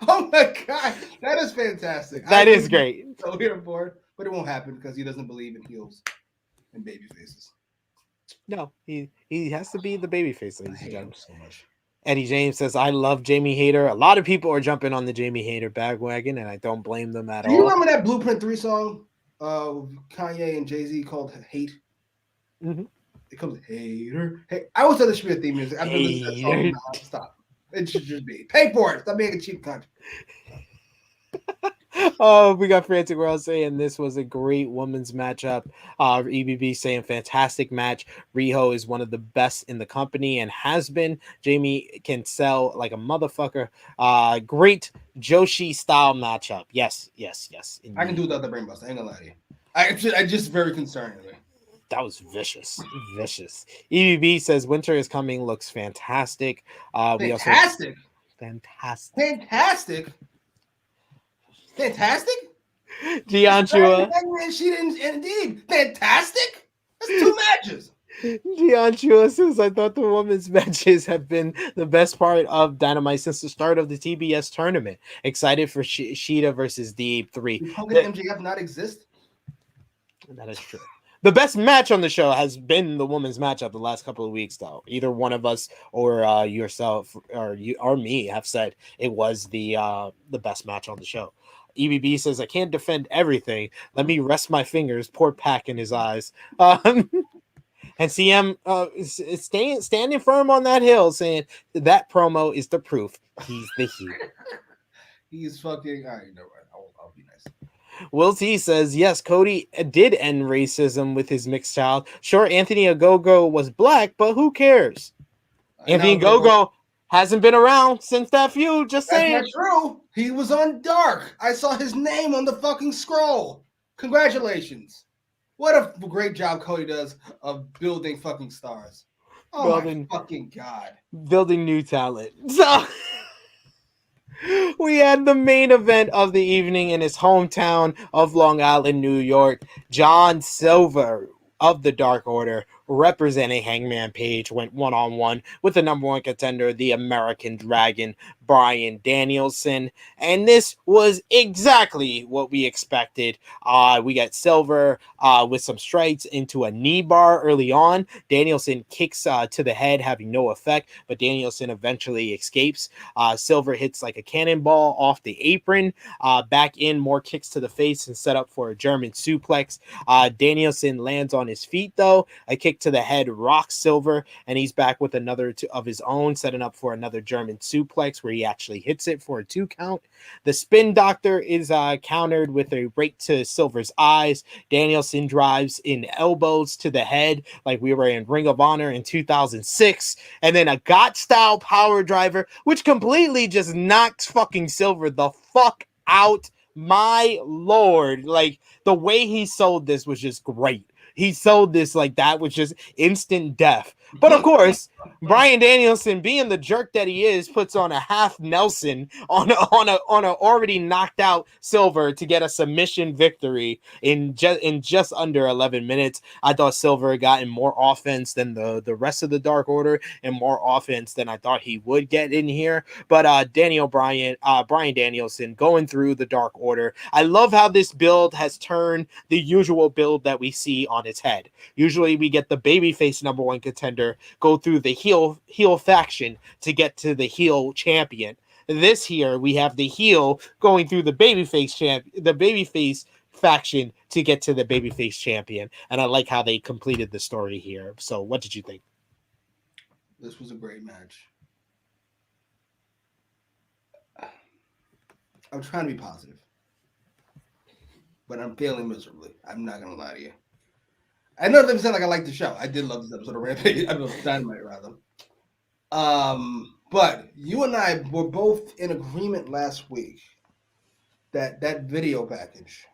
Oh my god, that is fantastic. That is great. So here for it, but it won't happen because he doesn't believe in heels and baby faces. No, he has to be the baby face, ladies and gentlemen. So much. Eddie James says, I love Jamie Hayter. A lot of people are jumping on the Jamie Hayter bandwagon, and I don't blame them at all. Do you remember that Blueprint 3 song Kanye and Jay-Z called Hate? Mm-hmm. It comes Hater. Hey, I always thought this should be a theme music. I've been listening to that song now. Stop. It should just be. Pay for it. Stop being a cheap cunt. Oh, we got Frantic World saying this was a great women's matchup. EBB saying fantastic match. Riho is one of the best in the company and has been. Jamie can sell like a motherfucker. Great Joshi style matchup. Yes. Indeed. I can do without the brain bust. I ain't gonna lie to you. I just very concerning. That was vicious. EBB says winter is coming. Looks fantastic. Fantastic. Fantastic. Dion Chua. She didn't. Indeed, fantastic. That's 2 matches. Dion Chua says, I thought the women's matches have been the best part of Dynamite since the start of the TBS tournament. Excited for Sheeta versus D3. Did Hogan and MJF not exist? That is true. The best match on the show has been the women's matchup the last couple of weeks, though. Either one of us or yourself or you or me have said it was the best match on the show. EBB says, I can't defend everything. Let me rest my fingers. Poor Pac in his eyes. And CM is standing firm on that hill, saying that promo is the proof he's the heel. He's fucking. All right, no, I'll be nice. Will T says, yes, Cody did end racism with his mixed child. Sure, Anthony Ogogo was black, but who cares? Anthony Ogogo hasn't been around since that feud. Just saying. That's not true. He was on Dark. I saw his name on the fucking scroll. Congratulations. What a great job Cody does of building fucking stars. Oh my fucking God. Building new talent. So we had the main event of the evening in his hometown of Long Island, New York. John Silver of the Dark Order, representing Hangman Page, went one-on-one with the number one contender, the American Dragon, Bryan Danielson. And this was exactly what we expected. We got Silver with some strikes into a knee bar early on. Danielson kicks to the head, having no effect, but Danielson eventually escapes. Silver hits like a cannonball off the apron. Back in, more kicks to the face and set up for a German suplex. Danielson lands on his feet, though. A kick to the head rocks Silver, and he's back with another of his own, setting up for another German suplex where he actually hits it for a 2 count. The spin doctor is countered with a rake to Silver's eyes. Danielson drives in elbows to the head like we were in Ring of Honor in 2006, and then a Got-style power driver, which completely just knocks fucking Silver the fuck out. My lord, like the way he sold this was just great. He sold this like that was just instant death. But of course, Bryan Danielson, being the jerk that he is, puts on a half Nelson on a already knocked out Silver to get a submission victory in just under 11 minutes. I thought Silver gotten more offense than the rest of the Dark Order and more offense than I thought he would get in here. But Bryan Danielson going through the Dark Order. I love how this build has turned the usual build that we see on its head. Usually we get the babyface number one contender go through the heel faction to get to the heel champion. This here we have the heel going through the babyface faction to get to the babyface champion, and I like how they completed the story here. So what did you think? This was a great match. I'm trying to be positive, but I'm failing miserably. I'm not gonna lie to you. I know that sound like I like the show. I did love this episode of Rampage. I mean, Dynamite rather. But you and I were both in agreement last week that video package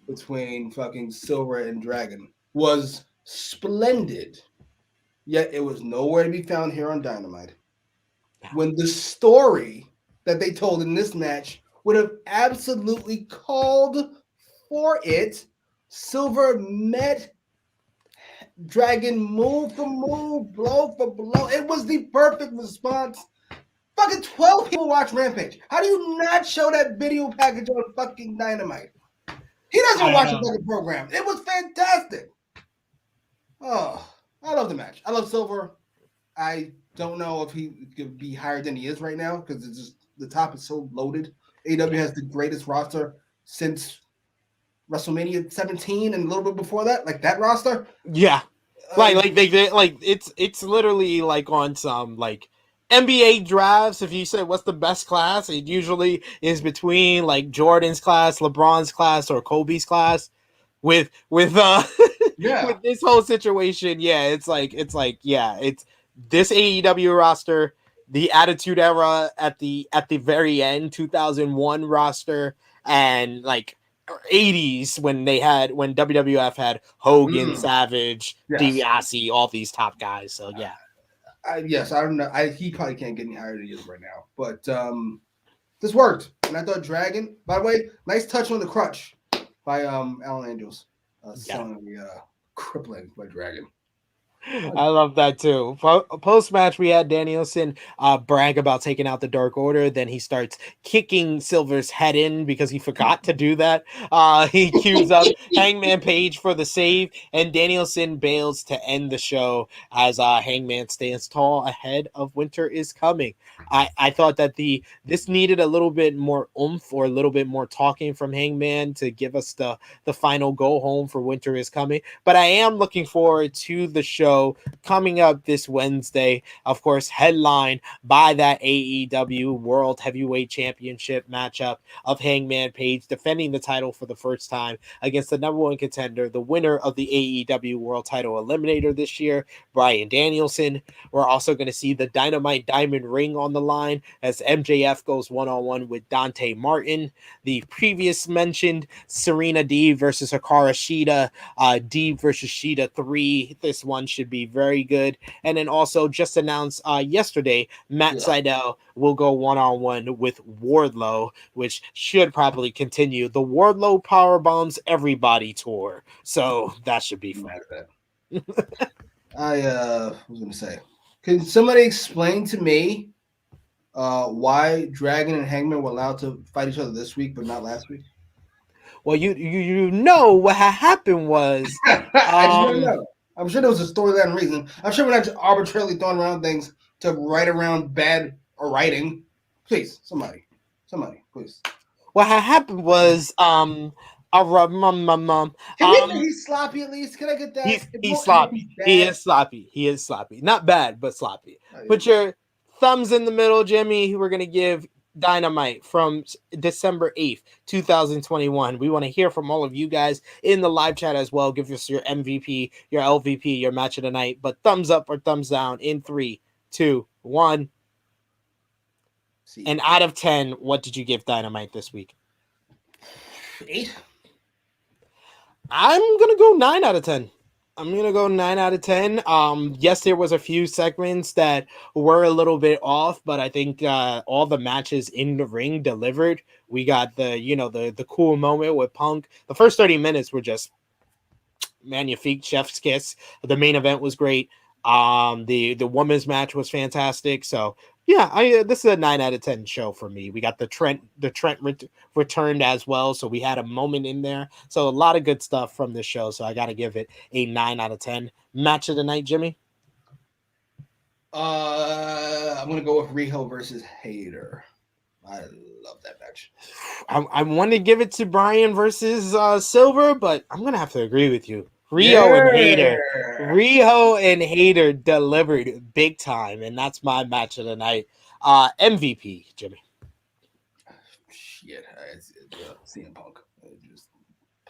between fucking Silver and Dragon was splendid. Yet it was nowhere to be found here on Dynamite. When the story that they told in this match would have absolutely called for it, Silver met Dragon move for move, blow for blow. It was the perfect response. Fucking 12 people watch Rampage. How do you not show that video package on fucking Dynamite? He doesn't watch the fucking program. It was fantastic. Oh, I love the match. I love Silver. I don't know if he could be higher than he is right now because it's just the top is so loaded. AEW has the greatest roster since WrestleMania 17 and a little bit before that, like that roster. Yeah, like they like it's literally like on some like NBA drafts. If you say what's the best class, it usually is between like Jordan's class, LeBron's class, or Kobe's class. With with this whole situation, it's this AEW roster, the Attitude Era at the very end, 2001 roster, and like 80s when WWF had Hogan, Savage, DiBiase, all these top guys. So yeah. Yes, I don't know. He probably can't get any higher than he is right now. But this worked, and I thought Dragon. By the way, nice touch on the crutch by Alan Angels, selling the crippling by Dragon. I love that too. Post match, we had Danielson brag about taking out the Dark Order. Then he starts kicking Silver's head in because he forgot to do that. He cues up Hangman Page for the save, and Danielson bails to end the show as Hangman stands tall ahead of Winter is Coming. I thought that this needed a little bit more oomph or a little bit more talking from Hangman to give us the final go home for Winter is Coming. But I am looking forward to the show coming up this Wednesday. Of course, headlined by that AEW World Heavyweight Championship matchup of Hangman Page defending the title for the first time against the number one contender, the winner of the AEW World Title Eliminator this year, Bryan Danielson. We're also going to see the Dynamite Diamond Ring on the line as MJF goes one-on-one with Dante Martin. The previous mentioned Serena Deeb versus Hikaru Shida, Deeb versus Shida 3. This one should be very good. And then also just announced yesterday, Matt Sydal will go one-on-one with Wardlow, which should probably continue the Wardlow Power Bombs Everybody tour. So that should be fun. I was going to say, can somebody explain to me why Dragon and Hangman were allowed to fight each other this week but not last week? Well, you know what happened was I just want to know. I'm sure there was a storyline reason. I'm sure we're not just arbitrarily throwing around things to write around bad or writing. Please, somebody, please. What happened was Can we say he's sloppy at least? Can I get that? He's sloppy. He is sloppy. He is sloppy. Not bad, but sloppy. Put your thumbs in the middle, Jimmy. We're gonna give Dynamite from December 8th, 2021. We want to hear from all of you guys in the live chat as well. Give us your MVP, your LVP, your match of the night. But thumbs up or thumbs down in 3, 2, 1. And out of 10, what did you give Dynamite this week? 8. I'm gonna go 9 out of 10. I'm gonna go 9 out of 10. Yes, there was a few segments that were a little bit off, but I think all the matches in the ring delivered. We got the cool moment with Punk. The first 30 minutes were just magnifique, chef's kiss. The main event was great. The women's match was fantastic. So yeah, this is a 9 out of 10 show for me. We got the Trent returned as well, so we had a moment in there. So a lot of good stuff from this show. So I got to give it a 9 out of 10. Match of the night, Jimmy. I'm gonna go with Riho versus Hayter. I love that match. I want to give it to Bryan versus Silver, but I'm gonna have to agree with you. Riho and Hayter delivered big time, and that's my match of the night. MVP, Jimmy. Shit, CM Punk.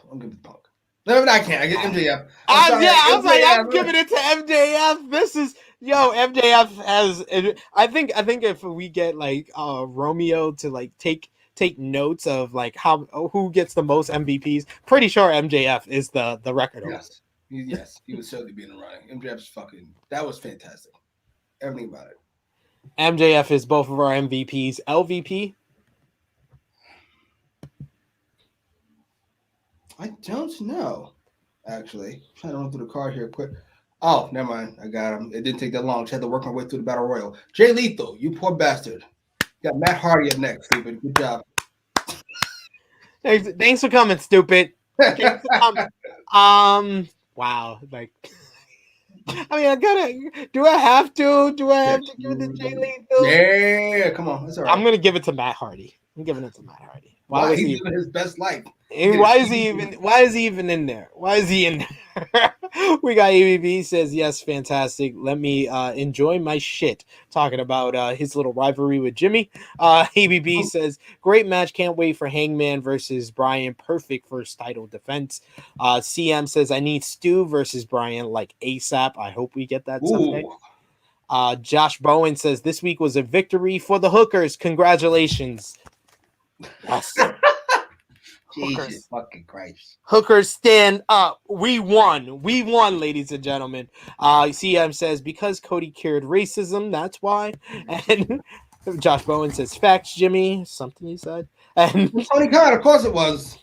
I'm giving Punk. No, I can't. I get MJF. I'm giving it to MJF. This is MJF has. I think if we get like Romeo to like take notes of like who gets the most MVPs, pretty sure MJF is the record. Yes, he was certainly being running. MJF's that was fantastic. Everything about it. MJF is both of our MVPs. LVP? I don't know. Actually, I'm trying to run through the card here quick. Oh, never mind. I got him. It didn't take that long. Just had to work my way through the Battle Royal. Jay Lethal, you poor bastard. Got Matt Hardy up next, stupid. Good job. Thanks for coming, stupid. Wow. Like, I mean, do I have to give it to Jay Lethal? Yeah, come on. That's all right. I'm gonna give it to Matt Hardy. I'm giving it to Matt Hardy. Why he's living his best life? Why is he even in there? Why is he in there? We got ABB says, yes, fantastic. Let me enjoy my shit talking about his little rivalry with Jimmy. ABB says, great match. Can't wait for Hangman versus Bryan. Perfect first title defense. CM says, I need Stu versus Bryan like ASAP. I hope we get that someday. Josh Bowen says, this week was a victory for the hookers. Congratulations. Yes. Jesus fucking Christ. Hookers, stand up. We won. We won, ladies and gentlemen. CM says, because Cody cured racism, that's why. And Josh Bowen says, facts, Jimmy. Something he said. And Tony Khan, of course it was.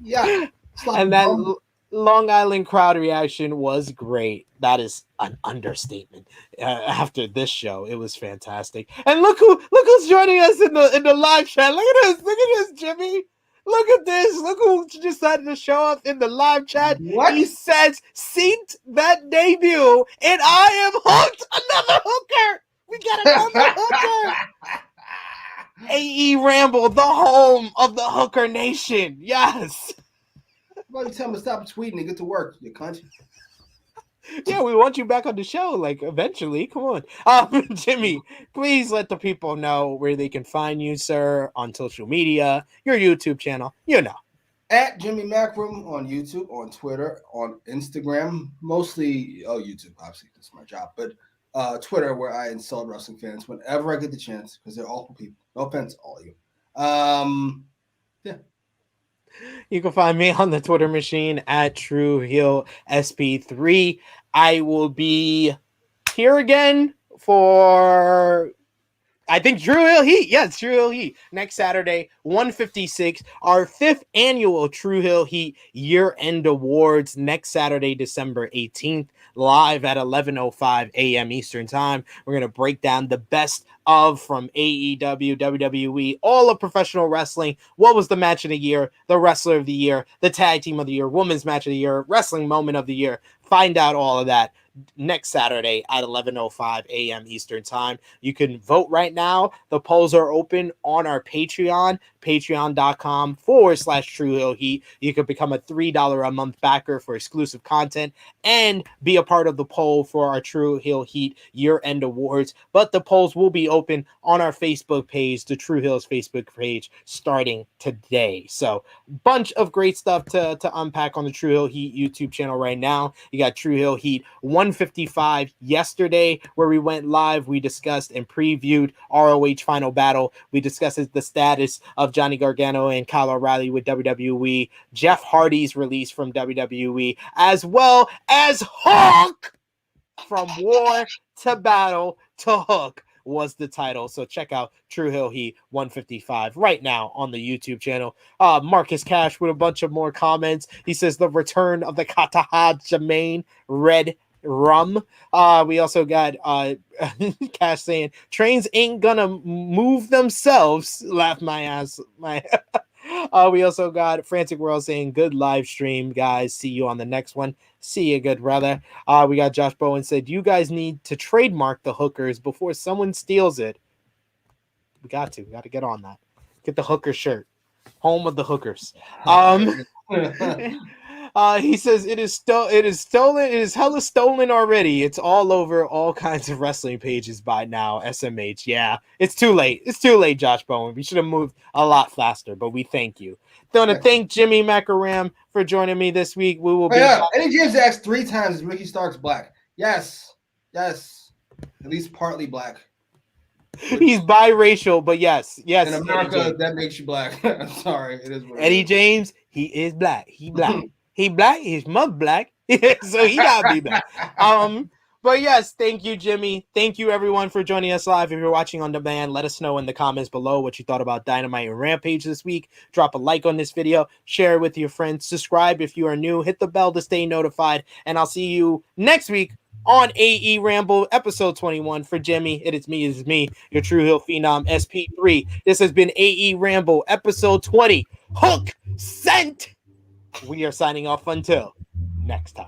Yeah. And that Long Island crowd reaction was great. That is an understatement. After this show, it was fantastic. And look who's joining us in the live chat. Look at this, Jimmy. Look at this. Look who decided to show up in the live chat. What? He says, "Synced that debut, and I am hooked." Another hooker. We got another hooker. AEWramble, the home of the Hooker Nation. Yes. Why you tell him to stop tweeting and get to work, you cunt? Yeah, we want you back on the show, like, eventually. Come on. Jimmy, please let the people know where they can find you, sir, on social media, your YouTube channel, At Jimmy Macram on YouTube, on Twitter, on Instagram, mostly YouTube, obviously, that's my job, but Twitter, where I insult wrestling fans whenever I get the chance, because they're awful people. No offense to all of you. Yeah. You can find me on the Twitter machine at SP3. I will be here again for, I think, True Hill Heat. Yes, True Hill Heat. Next Saturday, 156. Our 5th annual True Hill Heat year-end awards next Saturday, December 18th, live at 11:05 a.m. Eastern Time. We're going to break down the best of from AEW, WWE, all of professional wrestling. What was the match of the year, the wrestler of the year, the tag team of the year, women's match of the year, wrestling moment of the year. Find out all of that next Saturday at 11:05 a.m. Eastern Time. You can vote right now. The polls are open on our Patreon, patreon.com/True Hill Heat. You can become a $3 a month backer for exclusive content and be a part of the poll for our True Hill Heat year-end awards. But the polls will be open on our Facebook page, the True Hills Facebook page, starting today. So, bunch of great stuff to unpack on the True Hill Heat YouTube channel right now. You got True Hill Heat 155 yesterday, where we went live. We discussed and previewed ROH Final Battle. We discussed the status of Johnny Gargano and Kyle O'Reilly with WWE, Jeff Hardy's release from WWE, as well as Hook from War to Battle to Hook was the title. So check out True Hill Heat 155 right now on the YouTube channel. Marcus Cash with a bunch of more comments. He says the return of the Kataha Jermaine Red Rum. We also got Cash saying trains ain't gonna move themselves. Laugh my ass. We also got Frantic World saying good live stream, guys. See you on the next one. See you, good brother. We got Josh Bowen said, you guys need to trademark the hookers before someone steals it. We got to get on that. Get the hooker shirt. Home of the hookers. He says it is stolen. It is hella stolen already. It's all over all kinds of wrestling pages by now. SMH. Yeah, it's too late. It's too late, Josh Bowen. We should have moved a lot faster, but we thank you. I want to thank Jimmy Macram for joining me this week. We will be. Eddie James asked 3 times, is Ricky Starks black? Yes. At least partly black. He's biracial, but yes. In America, that makes you black. I'm sorry. It is what Eddie James, he is black. He black. He black. His mother black. So he gotta be black. But yes, thank you, Jimmy. Thank you, everyone, for joining us live. If you're watching on demand, let us know in the comments below what you thought about Dynamite and Rampage this week. Drop a like on this video. Share it with your friends. Subscribe if you are new. Hit the bell to stay notified. And I'll see you next week on AEWramble, episode 21. For Jimmy, it is me, your True Hill Phenom, SP3. This has been AEWramble, episode 20. Hook sent! We are signing off until next time.